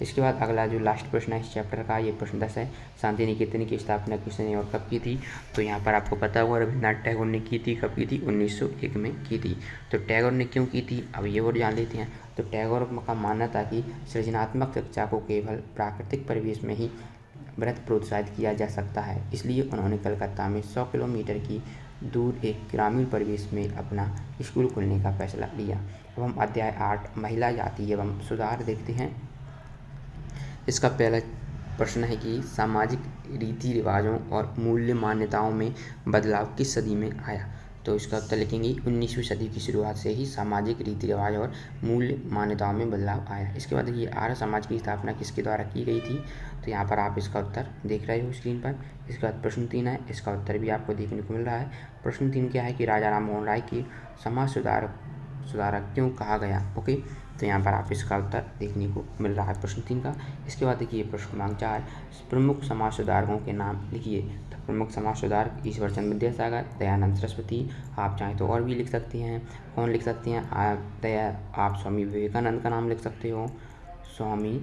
इसके बाद अगला जो लास्ट प्रश्न है इस चैप्टर का, ये प्रश्न 10 है। शांति निकेतन की स्थापना किसने और कब की थी? तो यहाँ पर आपको पता होगा रविन्द्रनाथ टैगोर ने की थी। कब की थी? 1901 में की थी। तो टैगोर ने क्यों की थी, अब ये और जान लेते हैं। तो टैगोर का मानना था कि सृजनात्मक शिक्षा को केवल प्राकृतिक परिवेश में ही व्रत प्रोत्साहित किया जा सकता है, इसलिए उन्होंने कलकत्ता में 100 किलोमीटर की दूर एक ग्रामीण परिवेश में अपना स्कूल खोलने का फैसला लिया। अब हम अध्याय 8 महिला जाति एवं सुधार देखते हैं। इसका पहला प्रश्न है कि सामाजिक रीति रिवाजों और मूल्य मान्यताओं में बदलाव किस सदी में आया? तो इसका उत्तर लिखेंगे 19वीं सदी की शुरुआत से ही सामाजिक रीति रिवाज और मूल्य मान्यताओं में बदलाव आया। इसके बाद ये आर्य समाज की स्थापना किसके द्वारा की गई थी? तो यहाँ पर आप इसका उत्तर देख रहे हो स्क्रीन पर। इसके बाद प्रश्न 3 है, इसका उत्तर भी आपको देखने को मिल रहा है। प्रश्न 3 क्या है कि राजा राम मोहन राय की समाज सुधारक क्यों कहा गया? ओके, तो यहाँ पर आप इसका उत्तर देखने को मिल रहा है प्रश्न 3 का। इसके बाद देखिए प्रश्न क्रमांक 4, प्रमुख समाज सुधारकों के नाम लिखिए। तो प्रमुख समाज सुधारक ईश्वर चंद्र विद्यासागर, दयानंद सरस्वती, आप चाहें तो और भी लिख सकते हैं। कौन लिख सकते हैं? आप स्वामी विवेकानंद का नाम लिख सकते हो, स्वामी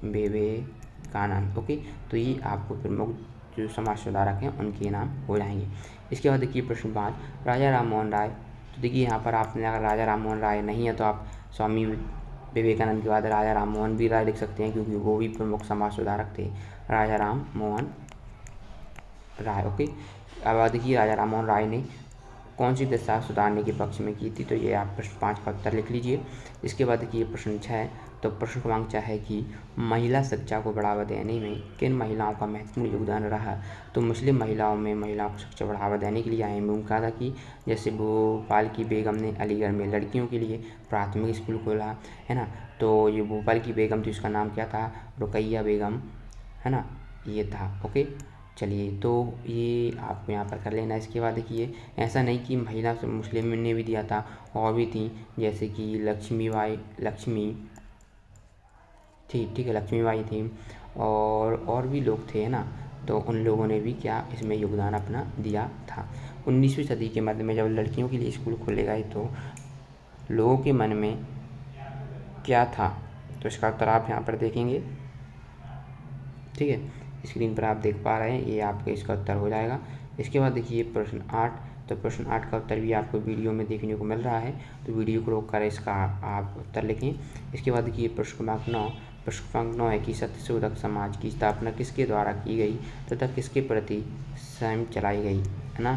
विवेकानंद। ओके, तो ये आपको प्रमुख जो समाज सुधारक हैं उनके नाम हो जाएंगे। इसके बाद देखिए प्रश्न 5, राजा राम मोहन राय। तो देखिए यहाँ पर आपने अगर राजा राम मोहन राय नहीं है तो आप स्वामी विवेकानंद के बाद राजा राम मोहन भी राय लिख सकते हैं, क्योंकि वो भी प्रमुख समाज सुधारक थे, राजा राम मोहन राय। ओके, अब देखिए राजा राम मोहन राय ने कौन सी दशा सुधारने के पक्ष में की थी? तो ये आप प्रश्न 5 का उत्तर लिख लीजिए। इसके बाद देखिए प्रश्न 6, तो प्रश्न क्रमांक 6 है कि महिला शिक्षा को बढ़ावा देने में किन महिलाओं का महत्वपूर्ण योगदान रहा? तो मुस्लिम महिलाओं को शिक्षा बढ़ावा देने के लिए अहम भूमिका अदा की। जैसे भोपाल की बेगम ने अलीगढ़ में लड़कियों के लिए प्राथमिक स्कूल खोला, है ना। तो ये भोपाल की बेगम थी, उसका नाम क्या था? रुकैया बेगम, है ना, ये था। ओके, चलिए तो ये आपको यहाँ पर कर लेना। इसके बाद देखिए ऐसा नहीं कि महिला मुस्लिम ने भी दिया था, और भी थी, जैसे कि लक्ष्मीबाई थी और भी लोग थे, है ना। तो उन लोगों ने भी क्या इसमें योगदान अपना दिया था। 19वीं सदी के मध्य में जब लड़कियों के लिए स्कूल खोले गए तो लोगों के मन में क्या था? तो इसका उत्तर आप यहाँ पर देखेंगे, ठीक है, स्क्रीन पर आप देख पा रहे हैं, ये आपका इसका उत्तर हो जाएगा। इसके बाद देखिए प्रश्न 8, तो प्रश्न 8 का उत्तर भी आपको वीडियो में देखने को मिल रहा है, तो वीडियो को रोक कर इसका आप उत्तर लिखें। इसके बाद देखिए प्रश्न क्रमांक 9 है कि सत्यशोधक समाज की स्थापना किसके द्वारा की गई तथा किसके प्रति स्वयं चलाई गई, है ना।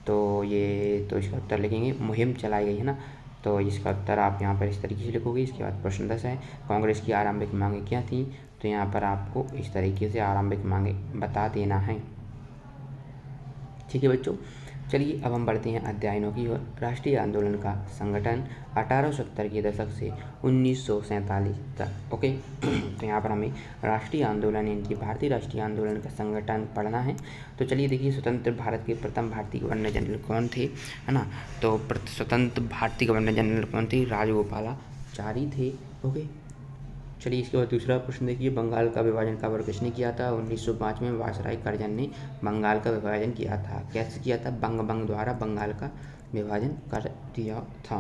तो इसका उत्तर लिखेंगे मुहिम चलाई गई, है ना। तो इसका उत्तर आप यहाँ पर इस तरीके से लिखोगे। इसके बाद प्रश्न 10 है, कांग्रेस की आरंभिक मांगें क्या थी? तो यहाँ पर आपको इस तरीके से आरंभिक मांगें बता देना है, ठीक है बच्चों। चलिए अब हम बढ़ते हैं अध्याय 9 की ओर। राष्ट्रीय आंदोलन का संगठन 1870 के दशक से 1947 तक। ओके, तो यहाँ पर हमें राष्ट्रीय आंदोलन यानी कि भारतीय राष्ट्रीय आंदोलन का संगठन पढ़ना है। तो चलिए देखिए स्वतंत्र भारत के प्रथम भारतीय गवर्नर जनरल कौन थे, है ना। तो स्वतंत्र भारतीय गवर्नर जनरल कौन थे? राजगोपालाचारी थे। ओके, चलिए इसके बाद दूसरा प्रश्न देखिए, बंगाल का विभाजन कब और किसने किया था? 1905 में वायसराय करजन ने बंगाल का विभाजन किया था। कैसे किया था? बंग द्वारा बंगाल का विभाजन कर दिया था।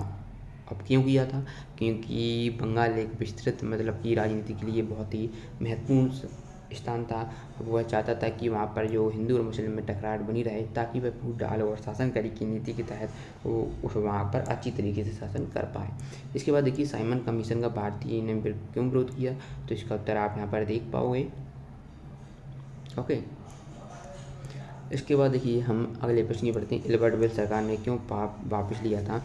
अब क्यों किया था? क्योंकि बंगाल एक विस्तृत मतलब की राजनीति के लिए बहुत ही महत्वपूर्ण स्थान था। वह चाहता था कि वहाँ पर जो हिंदू और मुस्लिम में टकरार बनी रहे, ताकि वह फूट डाल और शासनकारी की नीति के तहत वो उस वहाँ पर अच्छी तरीके से शासन कर पाए। इसके बाद देखिए साइमन कमीशन का भारतीय ने क्यों विरोध किया? तो इसका उत्तर आप यहाँ पर देख पाओगे। ओके, इसके बाद देखिए हम अगले प्रश्न की बढ़ते हैं। इल्बर्ट बिल सरकार ने क्यों वापस लिया था?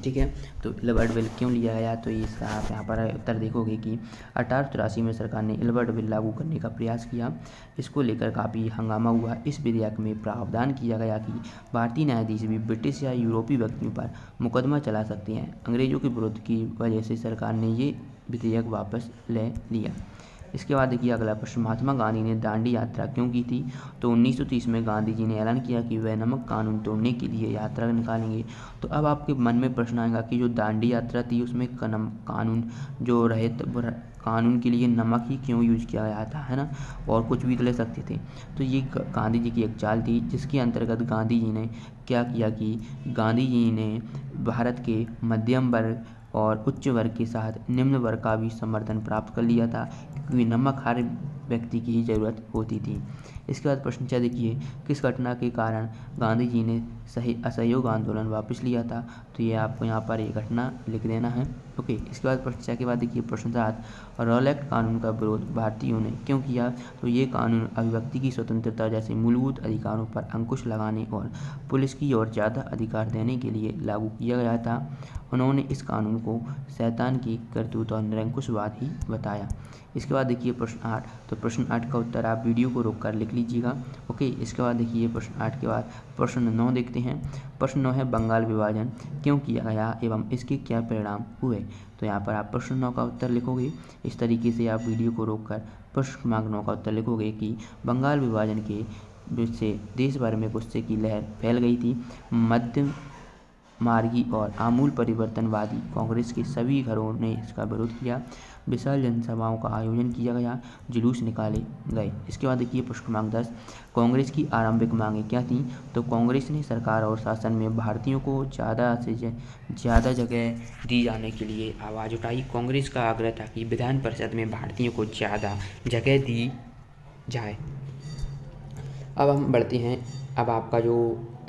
ठीक है, तो इल्बर्ट बिल क्यों लिया गया? तो इसका आप यहाँ पर उत्तर देखोगे कि 1883 में सरकार ने इल्बर्ट बिल लागू करने का प्रयास किया। इसको लेकर काफ़ी हंगामा हुआ। इस विधेयक में प्रावधान किया गया कि भारतीय न्यायाधीश भी ब्रिटिश या यूरोपीय व्यक्तियों पर मुकदमा चला सकते हैं। अंग्रेजों के विरोध की वजह से सरकार ने ये विधेयक वापस ले लिया। इसके बाद देखिए अगला प्रश्न, महात्मा गांधी ने दांडी यात्रा क्यों की थी? तो 1930 में गांधी जी ने ऐलान किया कि वह नमक कानून तोड़ने के लिए यात्रा निकालेंगे। तो अब आपके मन में प्रश्न आएगा कि जो दांडी यात्रा थी उसमें कानून जो रहे कानून के लिए नमक ही क्यों यूज किया गया था, है ना, और कुछ भी तो ले सकते थे। तो ये गांधी जी की एक चाल थी जिसके अंतर्गत गांधी जी ने क्या किया कि गांधी जी ने भारत के मध्यम वर्ग और उच्च वर्ग के साथ निम्न वर्ग का भी समर्थन प्राप्त कर लिया था, क्योंकि नमक हर व्यक्ति की ही ज़रूरत होती थी। इसके बाद प्रश्न 6 देखिए, किस घटना के कारण गांधी जी ने असहयोग आंदोलन वापस लिया था? तो ये आपको यहाँ पर एक घटना लिख देना है। ओके, इसके बाद प्रश्न 6 के बाद देखिए प्रश्न 7, रॉल एक्ट कानून का विरोध भारतीयों ने क्यों किया? तो ये कानून अभिव्यक्ति की स्वतंत्रता जैसे मूलभूत अधिकारों पर अंकुश लगाने और पुलिस की ओर ज़्यादा अधिकार देने के लिए लागू किया गया था। उन्होंने इस कानून को शैतान की करतूत और निरंकुशवाद ही बताया। इसके बाद देखिए प्रश्न 8, तो प्रश्न 8 का उत्तर आप वीडियो को रोककर लिख लीजिएगा। ओके, इसके बाद देखिए प्रश्न 8 के बाद प्रश्न 9 देखते हैं। प्रश्न 9 है, बंगाल विभाजन क्यों किया गया एवं इसके क्या परिणाम हुए? तो यहाँ पर आप प्रश्न 9 का उत्तर लिखोगे। इस तरीके से आप वीडियो को रोककर प्रश्न क्रमांक 9 का उत्तर लिखोगे कि बंगाल विभाजन के से देश भर में गुस्से की लहर फैल गई थी। मध्य मार्गी और आमूल परिवर्तनवादी कांग्रेस के सभी घरों ने इसका विरोध किया। विशाल जनसभाओं का आयोजन किया गया, जुलूस निकाले गए। इसके बाद देखिए प्रश्न क्रमांक 10, कांग्रेस की आरंभिक मांगें क्या थीं? तो कांग्रेस ने सरकार और शासन में भारतीयों को ज़्यादा से ज़्यादा जगह दी जाने के लिए आवाज़ उठाई। कांग्रेस का आग्रह था कि विधान परिषद में भारतीयों को ज़्यादा जगह दी जाए। अब हम बढ़ते हैं, अब आपका जो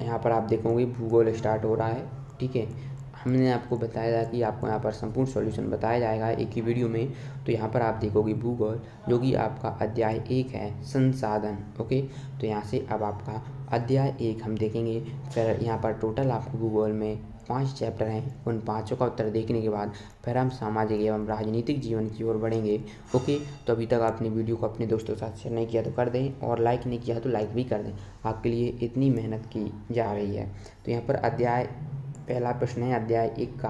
यहाँ पर आप देखोगे भूगोल स्टार्ट हो रहा है, ठीक है। हमने आपको बताया था कि आपको यहाँ पर संपूर्ण सॉल्यूशन बताया जाएगा एक ही वीडियो में। तो यहाँ पर आप देखोगे भूगोल, जो कि आपका अध्याय 1 है, संसाधन। ओके, तो यहाँ से अब आपका अध्याय 1 हम देखेंगे। फिर यहाँ पर टोटल आपको भूगोल में 5 चैप्टर हैं। उन 5 का उत्तर देखने के बाद फिर हम सामाजिक एवं राजनीतिक जीवन की ओर बढ़ेंगे। ओके, तो अभी तक आपने वीडियो को अपने दोस्तों के साथ शेयर नहीं किया तो कर दें, और लाइक नहीं किया तो लाइक भी कर दें। आपके लिए इतनी मेहनत की जा रही है। तो यहाँ पर पहला प्रश्न है अध्याय 1 का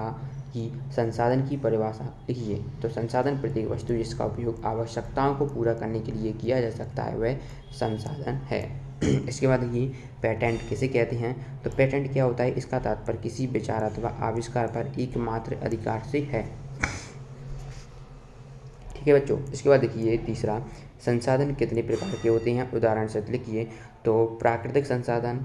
कि संसाधन की परिभाषा लिखिए। तो संसाधन प्रत्येक वस्तु जिसका उपयोग आवश्यकताओं को पूरा करने के लिए किया जा सकता है वह संसाधन है। इसके बाद देखिए पेटेंट किसे कहते हैं? तो पेटेंट क्या होता है? इसका तात्पर्य किसी विचार अथवा आविष्कार पर एकमात्र अधिकार से है। ठीक है बच्चों। इसके बाद देखिए तीसरा, संसाधन कितने प्रकार के होते हैं? उदाहरण से लिखिए। तो प्राकृतिक संसाधन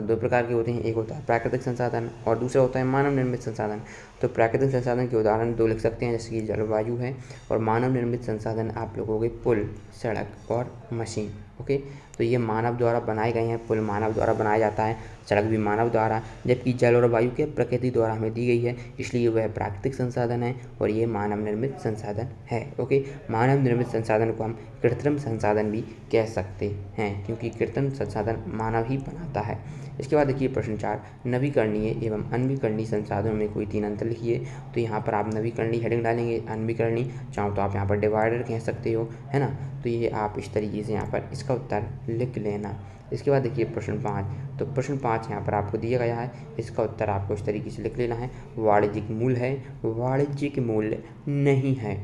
2 प्रकार के होते हैं। एक होता है प्राकृतिक संसाधन और दूसरा होता है मानव निर्मित संसाधन। तो प्राकृतिक संसाधन के उदाहरण 2 लिख सकते हैं, जैसे कि जलवायु है, और मानव निर्मित संसाधन आप लोगों के पुल, सड़क और मशीन। ओके, तो ये मानव द्वारा बनाए गए हैं। पुल मानव द्वारा बनाया जाता है, सड़क भी मानव द्वारा, जबकि जल और वायु के प्रकृति द्वारा हमें दी गई है, इसलिए वह प्राकृतिक संसाधन है और ये मानव निर्मित संसाधन है। ओके, मानव निर्मित संसाधन को हम कृत्रिम संसाधन भी कह सकते हैं, क्योंकि कृत्रिम संसाधन मानव ही बनाता है। इसके बाद देखिए प्रश्न 4, नवीकरणीय एवं अनवीकरणीय संसाधनों में कोई 3 अंतर लिखिए। तो यहाँ पर आप नवीकरणीय हेडिंग डालेंगे, अनवीकरणीय चाहो तो आप यहाँ पर डिवाइडर कह सकते हो, है ना। तो ये आप इस तरीके से यहाँ पर इसका उत्तर लिख लेना। इसके बाद देखिए प्रश्न 5, तो प्रश्न 5 यहाँ पर आपको दिया गया है, इसका उत्तर आपको इस तरीके से लिख लेना है। वाणिज्यिक मूल्य है, वाणिज्यिक मूल्य नहीं है।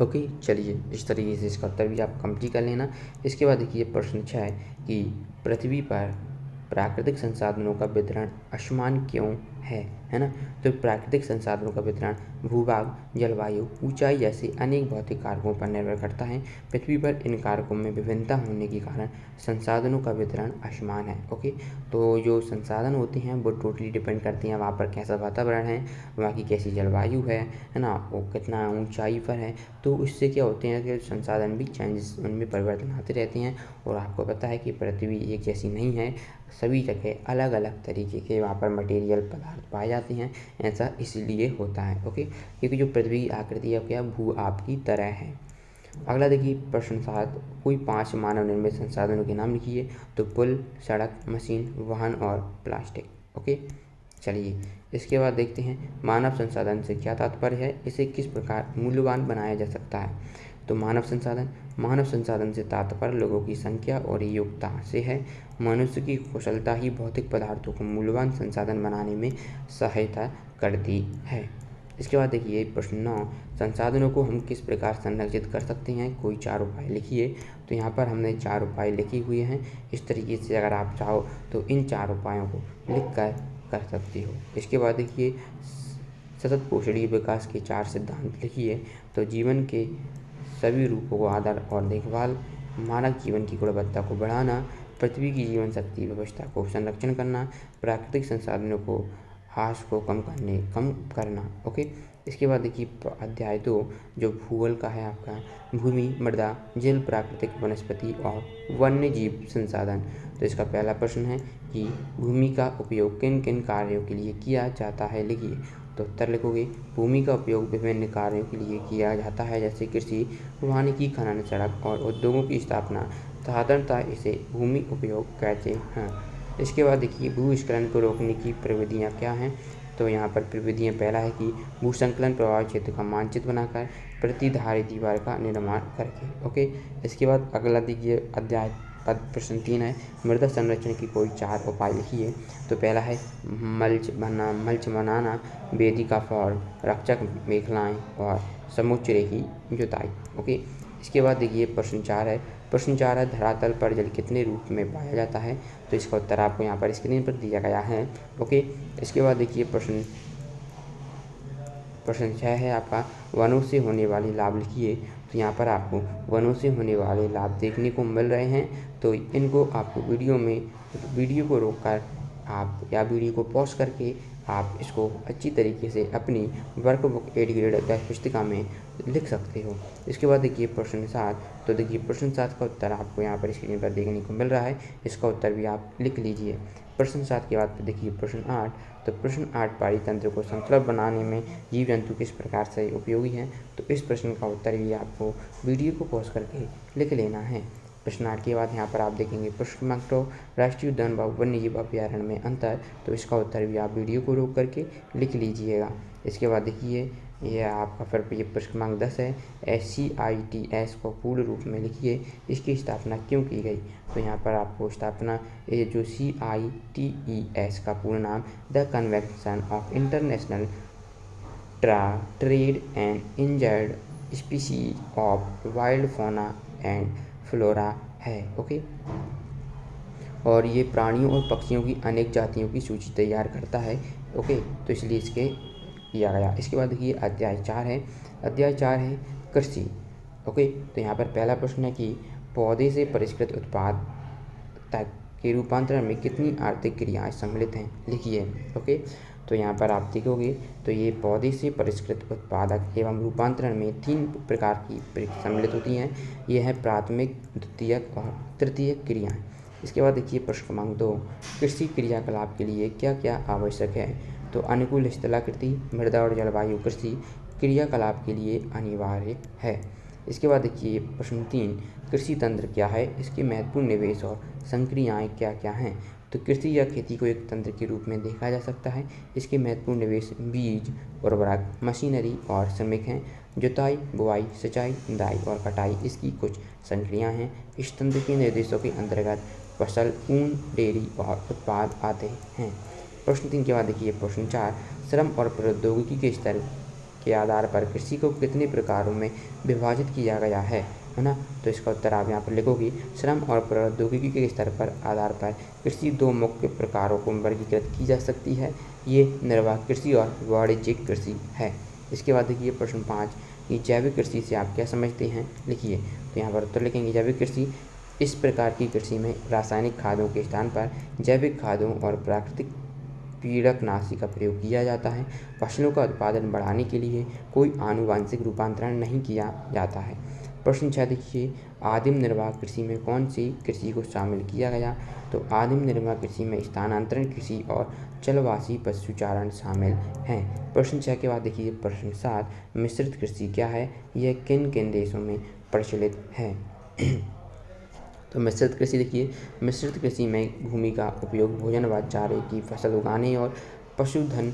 ओके, चलिए इस तरीके से इसका उत्तर भी आप कंप्लीट कर लेना। इसके बाद देखिए प्रश्न 6 कि पृथ्वी पर प्राकृतिक संसाधनों का वितरण असमान क्यों है ना। तो प्राकृतिक संसाधनों का वितरण भूभाग, जलवायु, ऊंचाई जैसे अनेक भौतिक कारकों पर निर्भर करता है। पृथ्वी पर इन कारकों में विभिन्नता होने के कारण संसाधनों का वितरण असमान है। ओके, तो जो संसाधन होते हैं वो टोटली डिपेंड करती हैं वहाँ पर कैसा वातावरण है, वहाँ की कैसी जलवायु है ना, वो कितना ऊंचाई पर है। तो इससे क्या होते हैं कि संसाधन भी चेंजेस, उनमें परिवर्तन आते रहते हैं। और आपको पता है कि पृथ्वी एक जैसी नहीं है, सभी जगह अलग अलग तरीके के वहाँ पर मटेरियल पदार्थ पाए जाते हैं। ऐसा इसलिए होता है। ओके, क्योंकि जो पृथ्वी की आकृति है क्या भू आपकी तरह है। अगला देखिए प्रश्न 7, कोई 5 मानव निर्मित संसाधनों के नाम लिखिए। तो पुल, सड़क, मशीन, वाहन और प्लास्टिक। ओके, चलिए इसके बाद देखते हैं मानव संसाधन से क्या तात्पर्य है, इसे किस प्रकार मूल्यवान बनाया जा सकता है। तो मानव संसाधन से तात्पर्य लोगों की संख्या और योग्यता से है। मनुष्य की कुशलता ही भौतिक पदार्थों को मूल्यवान संसाधन बनाने में सहायता करती है। इसके बाद देखिए प्रश्न 9, संसाधनों को हम किस प्रकार संरक्षित कर सकते हैं, कोई 4 उपाय लिखिए। तो यहाँ पर हमने 4 उपाय लिखे हुए हैं। इस तरीके से अगर आप चाहो तो इन 4 उपायों को लिख कर सकते हो। इसके बाद देखिए सतत पोषणीय विकास के 4 सिद्धांत लिखिए। तो जीवन के सभी रूपों को आदर और देखभाल, मानव जीवन की गुणवत्ता को बढ़ाना, पृथ्वी की जीवन शक्ति व्यवस्था को संरक्षण करना, प्राकृतिक संसाधनों को ह्रास को कम करना। ओके, इसके बाद देखिए अध्याय 2 जो भूगोल का है आपका, भूमि, मृदा, जल, प्राकृतिक वनस्पति और वन्य जीव संसाधन। तो इसका पहला प्रश्न है कि भूमि का उपयोग किन किन कार्यों के लिए किया जाता है, लिखिए। तो उत्तर लिखोगे, भूमि का उपयोग विभिन्न कार्यों के लिए किया जाता है, जैसे कृषि, वानिकी, खनन, सड़क और उद्योगों की स्थापना। साधारणतः इसे भूमि उपयोग कहते हैं। इसके बाद देखिए भूस्खलन को रोकने की प्रविधियाँ क्या हैं। तो यहाँ पर प्रविधियाँ, पहला है कि भूसंकलन प्रभावित क्षेत्र का मानचित्र बनाकर प्रतिधारी दीवार का निर्माण करके। ओके, इसके बाद अगला देखिए अध्याय प्रश्न 3 है, मृदा संरक्षण की कोई 4 उपाय लिखिए। तो पहला है मल्च बनाना, वेदिका फॉर्म, रक्षक मेखलाएँ और समुच्चय की जुताई। ओके, इसके बाद देखिए प्रश्न 4 है, धरातल पर जल कितने रूप में पाया जाता है। तो इसका उत्तर आपको यहाँ पर स्क्रीन पर दिया गया है। ओके, इसके बाद देखिए प्रश्न 6 है आपका, वनों से होने वाले लाभ लिखिए। तो यहाँ पर आपको वनों से होने वाले लाभ देखने को मिल रहे हैं। तो इनको आपको वीडियो को रोककर आप या वीडियो को पॉज करके आप इसको अच्छी तरीके से अपनी वर्कबुक 8 ग्रेड अध्याय पुस्तिका में लिख सकते हो। इसके बाद देखिए प्रश्न 7। तो देखिए प्रश्न 7 का उत्तर आपको यहाँ पर स्क्रीन पर देखने को मिल रहा है। इसका उत्तर भी आप लिख लीजिए। प्रश्न 7 के बाद देखिए प्रश्न 8। तो प्रश्न 8, पारितंत्र को संतुलित बनाने में जीव जंतु किस प्रकार से उपयोगी हैं। तो इस प्रश्न का उत्तर भी आपको वीडियो को पॉज करके लिख लेना है। प्रश्न 8 के बाद यहाँ पर आप देखेंगे प्रश्न क्रमांक 9, राष्ट्रीय उद्यान व वन्य जीव अभ्यारण्य में अंतर। तो इसका उत्तर भी आप वीडियो को रोक करके लिख लीजिएगा। इसके बाद देखिए यह आपका फिर ये प्रश्न क्रमांक 10 है, SCITS को पूर्ण रूप में लिखिए, इसकी स्थापना क्यों की गई। तो यहाँ पर आपको स्थापना, ये जो CITES का पूर्ण नाम the convention of international trade and injured species of wild fauna and flora है। ओके, और ये प्राणियों और पक्षियों की अनेक जातियों की सूची तैयार करता है। ओके, तो इसलिए इसके किया गया। इसके बाद देखिए अध्याय 4 है। अध्याय 4 है कृषि। ओके, तो यहाँ पर पहला प्रश्न है कि पौधे से परिष्कृत उत्पाद तक के रूपांतरण में कितनी आर्थिक क्रियाएं सम्मिलित हैं, लिखिए। ओके, तो यहाँ पर आप देखोगे तो ये पौधे से परिष्कृत उत्पादक एवं रूपांतरण में 3 प्रकार की सम्मिलित होती हैं। ये है प्राथमिक, द्वितीयक और तृतीयक क्रियाएं। इसके बाद देखिए प्रश्न क्रमांक 2, कृषि क्रियाकलाप के लिए क्या क्या आवश्यक है। तो अनुकूल स्थलाकृति, मृदा और जलवायु कृषि क्रियाकलाप के लिए अनिवार्य है। इसके बाद देखिए प्रश्न 3, कृषि तंत्र क्या है, इसके महत्वपूर्ण निवेश और संक्रियाएँ क्या क्या हैं। तो कृषि या खेती को एक तंत्र के रूप में देखा जा सकता है। इसके महत्वपूर्ण निवेश बीज, उर्वरक, मशीनरी और श्रमिक हैं। जुताई, बुआई, सिंचाई, निदाई और कटाई इसकी कुछ संक्रियाएँ हैं। इस तंत्र के निर्देशों के अंतर्गत फसल, ऊन, डेयरी और उत्पाद आते हैं। प्रश्न 3 के बाद देखिए प्रश्न 4, श्रम और प्रौद्योगिकी के स्तर के आधार पर कृषि को कितने प्रकारों में विभाजित किया गया है ना। तो इसका उत्तर आप यहाँ पर लिखोगे, श्रम और प्रौद्योगिकी के स्तर पर आधार पर कृषि 2 मुख्य प्रकारों को वर्गीकृत की जा सकती है। ये निर्वाह कृषि और वाणिज्यिक कृषि है। इसके बाद देखिए प्रश्न 5 कि जैविक कृषि से आप क्या समझते हैं, लिखिए। तो यहाँ पर उत्तर लिखेंगे, जैविक कृषि इस प्रकार की कृषि में रासायनिक खादों के स्थान पर जैविक खादों और प्राकृतिक कीटनाशी का प्रयोग किया जाता है। फसलों का उत्पादन बढ़ाने के लिए कोई आनुवांशिक रूपांतरण नहीं किया जाता है। प्रश्न 6 देखिए, आदिम निर्वाह कृषि में कौन सी कृषि को शामिल किया गया। तो आदिम निर्वाह कृषि में स्थानांतरण कृषि और चलवासी पशुचारण शामिल हैं। प्रश्न 6 के बाद देखिए प्रश्न 7, मिश्रित कृषि क्या है, यह किन किन देशों में प्रचलित है। तो मिश्रित कृषि देखिए, मिश्रित कृषि में भूमि का उपयोग भोजन व चारे की फसल उगाने और पशुधन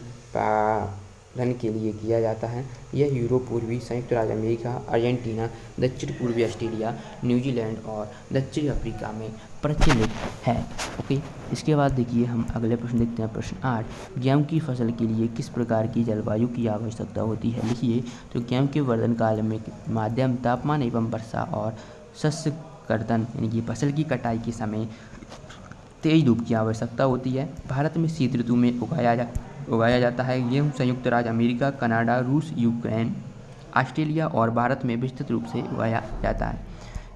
धन के लिए किया जाता है। यह यूरोप, पूर्वी संयुक्त राज्य अमेरिका, अर्जेंटीना, दक्षिण पूर्वी ऑस्ट्रेलिया, न्यूजीलैंड और दक्षिण अफ्रीका में प्रचलित है। ओके, इसके बाद देखिए हम अगले प्रश्न देखते हैं। प्रश्न 8, गेहूं की फसल के लिए किस प्रकार की जलवायु की आवश्यकता होती है? लिखिए। तो गेहूं के वर्धन काल में मध्यम तापमान एवं वर्षा और शस्य कर्तन यानी कि फसल की कटाई के समय तेज धूप की आवश्यकता होती है। भारत में शीत ऋतु में उगाया जाता है। गेहूं संयुक्त राज्य अमेरिका, कनाडा, रूस, यूक्रेन, ऑस्ट्रेलिया और भारत में विस्तृत रूप से उगाया जाता है।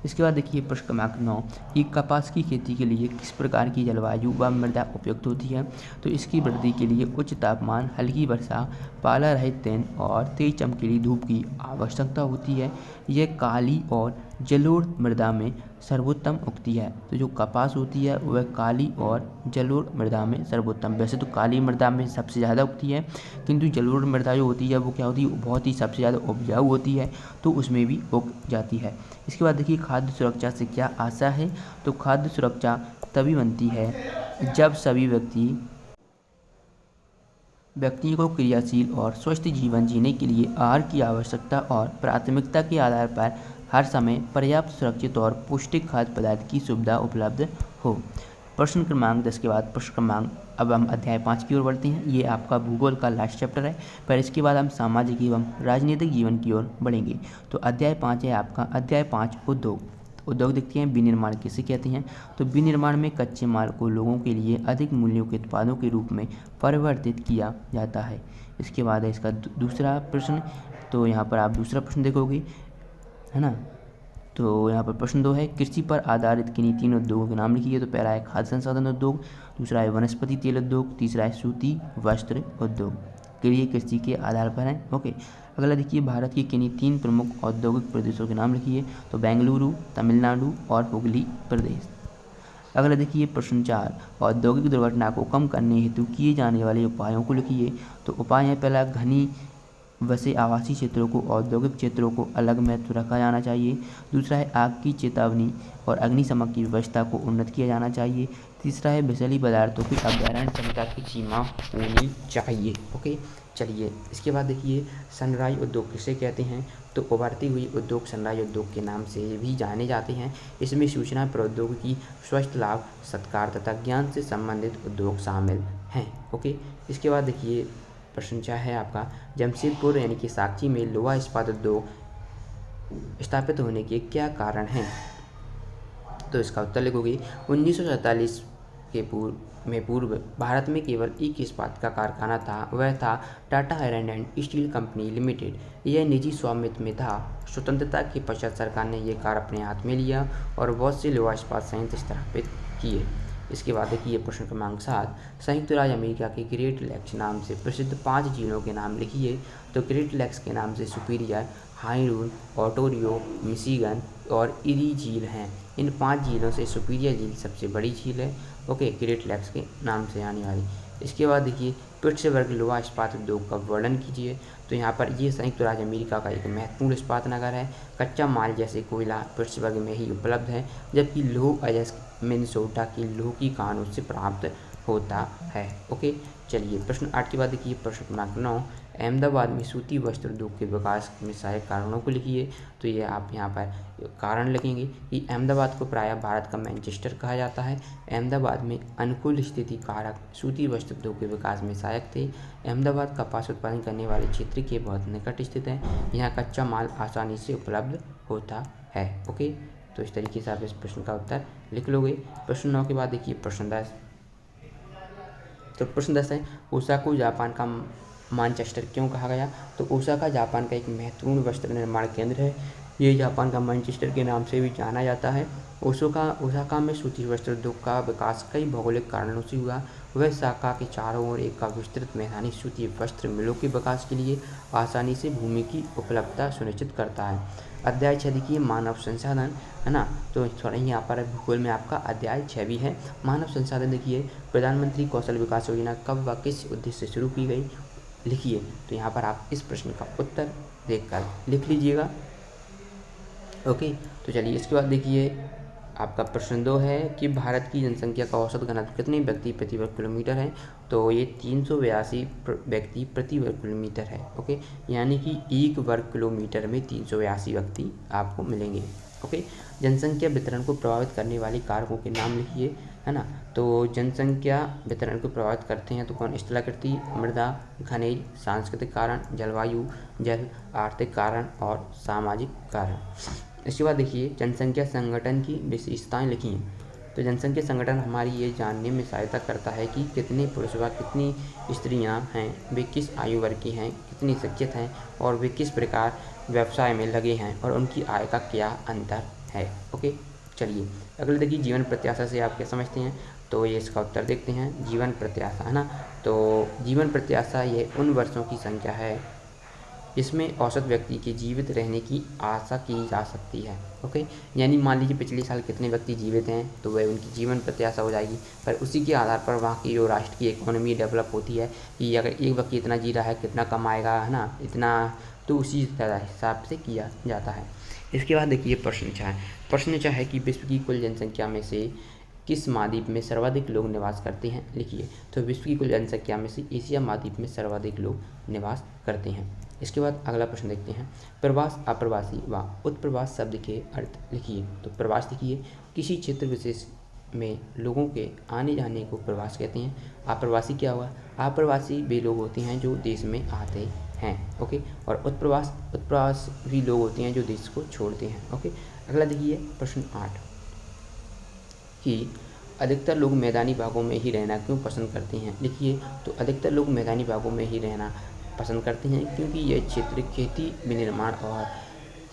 इसके बाद देखिए प्रश्न क्रमांक 9 कि कपास की खेती के लिए किस प्रकार की जलवायु व मृदा उपयुक्त होती है? तो इसकी वृद्धि के लिए उच्च तापमान, हल्की वर्षा, पाला रहित दिन और तेज चमकीली धूप की आवश्यकता होती है। यह काली और जलोढ़ मृदा में सर्वोत्तम उगती है। तो जो कपास होती है वह काली और जलोढ़ मृदा में सर्वोत्तम, वैसे तो काली मृदा में सबसे ज़्यादा उगती है, किंतु जलोढ़ मृदा जो होती है वो क्या होती है, बहुत ही सबसे ज़्यादा उपजाऊ होती है, तो उसमें भी उग जाती है। इसके बाद देखिए खाद्य सुरक्षा से क्या आशा है? तो खाद्य सुरक्षा तभी बनती है जब सभी व्यक्तियों को क्रियाशील और स्वस्थ जीवन जीने के लिए आहार की आवश्यकता और प्राथमिकता के आधार पर हर समय पर्याप्त, सुरक्षित और पौष्टिक खाद्य पदार्थ की सुविधा उपलब्ध हो। प्रश्न क्रमांक 10 के बाद प्रश्न क्रमांक, अब हम अध्याय 5 की ओर बढ़ते हैं। ये आपका भूगोल का लास्ट चैप्टर है, पर इसके बाद हम सामाजिक एवं राजनीतिक जीवन की ओर बढ़ेंगे। तो अध्याय 5 है आपका अध्याय 5 उद्योग। उद्योग देखते हैं विनिर्माण किसे कहते हैं? तो विनिर्माण में कच्चे माल को लोगों के लिए अधिक मूल्यों के उत्पादों के रूप में परिवर्तित किया जाता है। इसके बाद है इसका दूसरा प्रश्न। तो यहाँ पर आप दूसरा प्रश्न देखोगे, है ना। तो यहाँ पर प्रश्न 2 है, कृषि पर आधारित किन्हीं 3 उद्योगों के नाम लिखिए। तो पहला है खाद्य संसाधन उद्योग, दूसरा है वनस्पति तेल उद्योग, तीसरा है सूती वस्त्र उद्योग। के लिए कृषि के आधार पर है। ओके, अगला देखिए भारत के किन्हीं 3 प्रमुख औद्योगिक प्रदेशों के नाम लिखिए। तो बेंगलुरु, तमिलनाडु और हुगली प्रदेश। अगला देखिए प्रश्न 4, औद्योगिक दुर्घटना को कम करने हेतु किए जाने वाले उपायों को लिखिए। तो उपाय है पहला, घनी वैसे आवासीय क्षेत्रों को औद्योगिक क्षेत्रों को अलग महत्व रखा जाना चाहिए। दूसरा है आग की चेतावनी और अग्निशमन की व्यवस्था को उन्नत किया जाना चाहिए। तीसरा है विषैली पदार्थों की अभ्यारण क्षमता की सीमा होनी चाहिए। ओके, चलिए इसके बाद देखिए सनराइज उद्योग किसे कहते हैं? तो उभरती हुई उद्योग सनराइज उद्योग के नाम से भी जाने जाते हैं। इसमें सूचना प्रौद्योगिकी, स्वास्थ्य लाभ, सत्कार तथा ज्ञान से संबंधित उद्योग शामिल हैं। ओके, इसके बाद देखिए प्रश्न 4 है आपका जमशेदपुर यानी कि साक्षी में लोहा इस्पात उद्योग स्थापित होने के क्या कारण हैं? तो इसका उत्तर लिखोगे 1947 के पूर्व भारत में केवल एक इस्पात का कारखाना था, वह था Tata iron and steel company limited. यह निजी स्वामित्व में था। स्वतंत्रता के पश्चात सरकार ने यह कार्य अपने हाथ में लिया और बहुत से लोहा इस्पात संयंत्र स्थापित किए। इसके बाद देखिए प्रश्न क्रमांक 7, संयुक्त राज्य अमेरिका के ग्रेट लेक्स नाम से प्रसिद्ध 5 झीलों के नाम लिखिए। तो ग्रेट लेक्स के नाम से सुपीरियर, हाइरून, ओटोरियो, मिशिगन और इरी झील हैं। इन 5 झीलों से सुपीरियर झील सबसे बड़ी झील है। ओके, ग्रेट लेक्स के नाम से आने वाली। इसके बाद देखिए पिट्सबर्ग लोहा इस्पात उद्योग का वर्णन कीजिए। तो यहाँ पर ये संयुक्त राज्य अमेरिका का एक महत्वपूर्ण इस्पात नगर है। कच्चा माल जैसे कोयला पिट्सबर्ग में ही उपलब्ध है, जबकि लौह अयस्क मिनेसोटा की लौह की खानों से प्राप्त होता है। ओके, चलिए प्रश्न 8 के बाद देखिए प्रश्न क्रमांक 9, अहमदाबाद में सूती वस्त्र उद्योग के विकास में सहायक कारणों को लिखिए। तो ये आप यहाँ पर कारण लिखेंगे कि अहमदाबाद को प्रायः भारत का मैनचेस्टर कहा जाता है। अहमदाबाद में अनुकूल स्थिति कारक सूती वस्त्र उद्योग के विकास में सहायक थे। अहमदाबाद कपास उत्पादन करने वाले क्षेत्र के बहुत निकट स्थित है। यहाँ कच्चा माल आसानी से उपलब्ध होता है। ओके, तो इस तरीके से आप इस प्रश्न का उत्तर लिख लोगे। प्रश्न 9 के बाद देखिए प्रश्न 10। तो प्रश्न 10 है ओसाका जापान का मैनचेस्टर क्यों कहा गया? तो ओसाका जापान का एक महत्वपूर्ण वस्त्र निर्माण केंद्र है। ये जापान का मैनचेस्टर के नाम से भी जाना जाता है। ओसाका में सूती वस्त्र उद्योग का विकास कई भौगोलिक कारणों से हुआ। वह ओसाका के चारों ओर एक विस्तृत मैदानी सूती वस्त्र मिलों के विकास के लिए आसानी से भूमि की उपलब्धता सुनिश्चित करता है। अध्याय 6 देखिए मानव संसाधन, है ना। तो थोड़ा यहाँ पर भूगोल में आपका अध्याय 6 भी है। मानव संसाधन देखिए प्रधानमंत्री कौशल विकास योजना कब व किस उद्देश्य से शुरू की गई, लिखिए। तो यहाँ पर आप इस प्रश्न का उत्तर देखकर लिख लीजिएगा। ओके, तो चलिए इसके बाद देखिए आपका प्रश्न 2 है कि भारत की जनसंख्या का औसत घनत्व कितने व्यक्ति प्रति वर्ग किलोमीटर है। तो ये 382 व्यक्ति प्रति वर्ग किलोमीटर है। ओके, यानी कि 1 वर्ग किलोमीटर में 382 व्यक्ति आपको मिलेंगे। ओके, जनसंख्या वितरण को प्रभावित करने वाले कारकों के नाम लिखिए, है ना। तो जनसंख्या वितरण को प्रभावित करते हैं तो कौन, स्थलाकृति, मृदा, खनिज, सांस्कृतिक कारण, जलवायु, जल, आर्थिक कारण और सामाजिक कारण। इसके बाद देखिए जनसंख्या संगठन की विशेषताएं लिखिए। तो जनसंख्या संगठन हमारी ये जानने में सहायता करता है कि कितने पुरुष व कितनी स्त्रियां हैं, वे किस आयु वर्ग की हैं, कितनी शिक्षित हैं और वे किस प्रकार व्यवसाय में लगे हैं और उनकी आय का क्या अंतर है। ओके, चलिए अगले देखिए जीवन प्रत्याशा से आप क्या समझते हैं। तो ये इसका उत्तर देखते हैं, जीवन प्रत्याशा, है ना। तो जीवन प्रत्याशा ये उन वर्षों की संख्या है जिसमें औसत व्यक्ति के जीवित रहने की आशा की जा सकती है। ओके, यानी मान लीजिए पिछले साल कितने व्यक्ति जीवित हैं तो वह उनकी जीवन प्रत्याशा हो जाएगी। पर उसी के आधार पर वहाँ की जो राष्ट्र की इकोनॉमी डेवलप होती है कि अगर एक व्यक्ति इतना जी रहा है कितना कमाएगा, है ना, इतना, तो उसी हिसाब से किया जाता है। इसके बाद देखिए प्रश्न 6 है। प्रश्न 6 है कि विश्व की कुल जनसंख्या में से किस महाद्वीप में सर्वाधिक लोग निवास करते हैं, लिखिए। तो विश्व की कुल जनसंख्या में से एशिया महाद्वीप में सर्वाधिक लोग निवास करते हैं। इसके बाद अगला प्रश्न देखते हैं, प्रवास, अप्रवासी व उत्प्रवास शब्द के अर्थ लिखिए। तो प्रवास लिखिए, किसी क्षेत्र विशेष में लोगों के आने जाने को प्रवास कहते हैं। अप्रवासी क्या हुआ, अप्रवासी वे लोग होते हैं जो देश में आते हैं। ओके, और उत्प्रवास भी लोग होते हैं जो देश को छोड़ते हैं। ओके, अगला देखिए प्रश्न 8 कि अधिकतर लोग मैदानी भागों में ही रहना क्यों पसंद करते हैं, लिखिए। तो अधिकतर लोग मैदानी भागों में ही रहना पसंद करते हैं क्योंकि यह क्षेत्र खेती, विनिर्माण और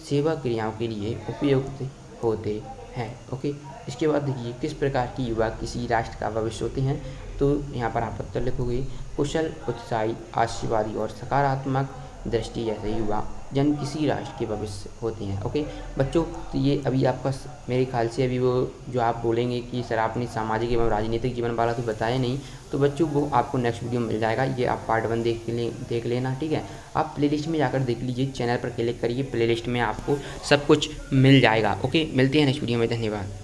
सेवा क्रियाओं के लिए उपयुक्त होते हैं। ओके, इसके बाद देखिए किस प्रकार की युवा किसी राष्ट्र का भविष्य होते हैं। तो यहाँ पर आप उत्तर लिखोगे, कुशल, उत्साही, आशावादी और सकारात्मक दृष्टि जैसे युवा जन किसी राष्ट्र के भविष्य होते हैं। ओके बच्चों, तो ये अभी आपका मेरे ख्याल से अभी वो जो आप बोलेंगे कि सर आपने सामाजिक एवं राजनीतिक जीवन वाला तो बताया नहीं, तो बच्चों वो आपको नेक्स्ट वीडियो मिल जाएगा। ये आप पार्ट 1 देख लेना, ठीक है। आप प्लेलिस्ट में जाकर देख लीजिए, चैनल पर क्लिक करिए, प्लेलिस्ट में आपको सब कुछ मिल जाएगा। ओके, मिलते हैं नेक्स्ट वीडियो में, धन्यवाद।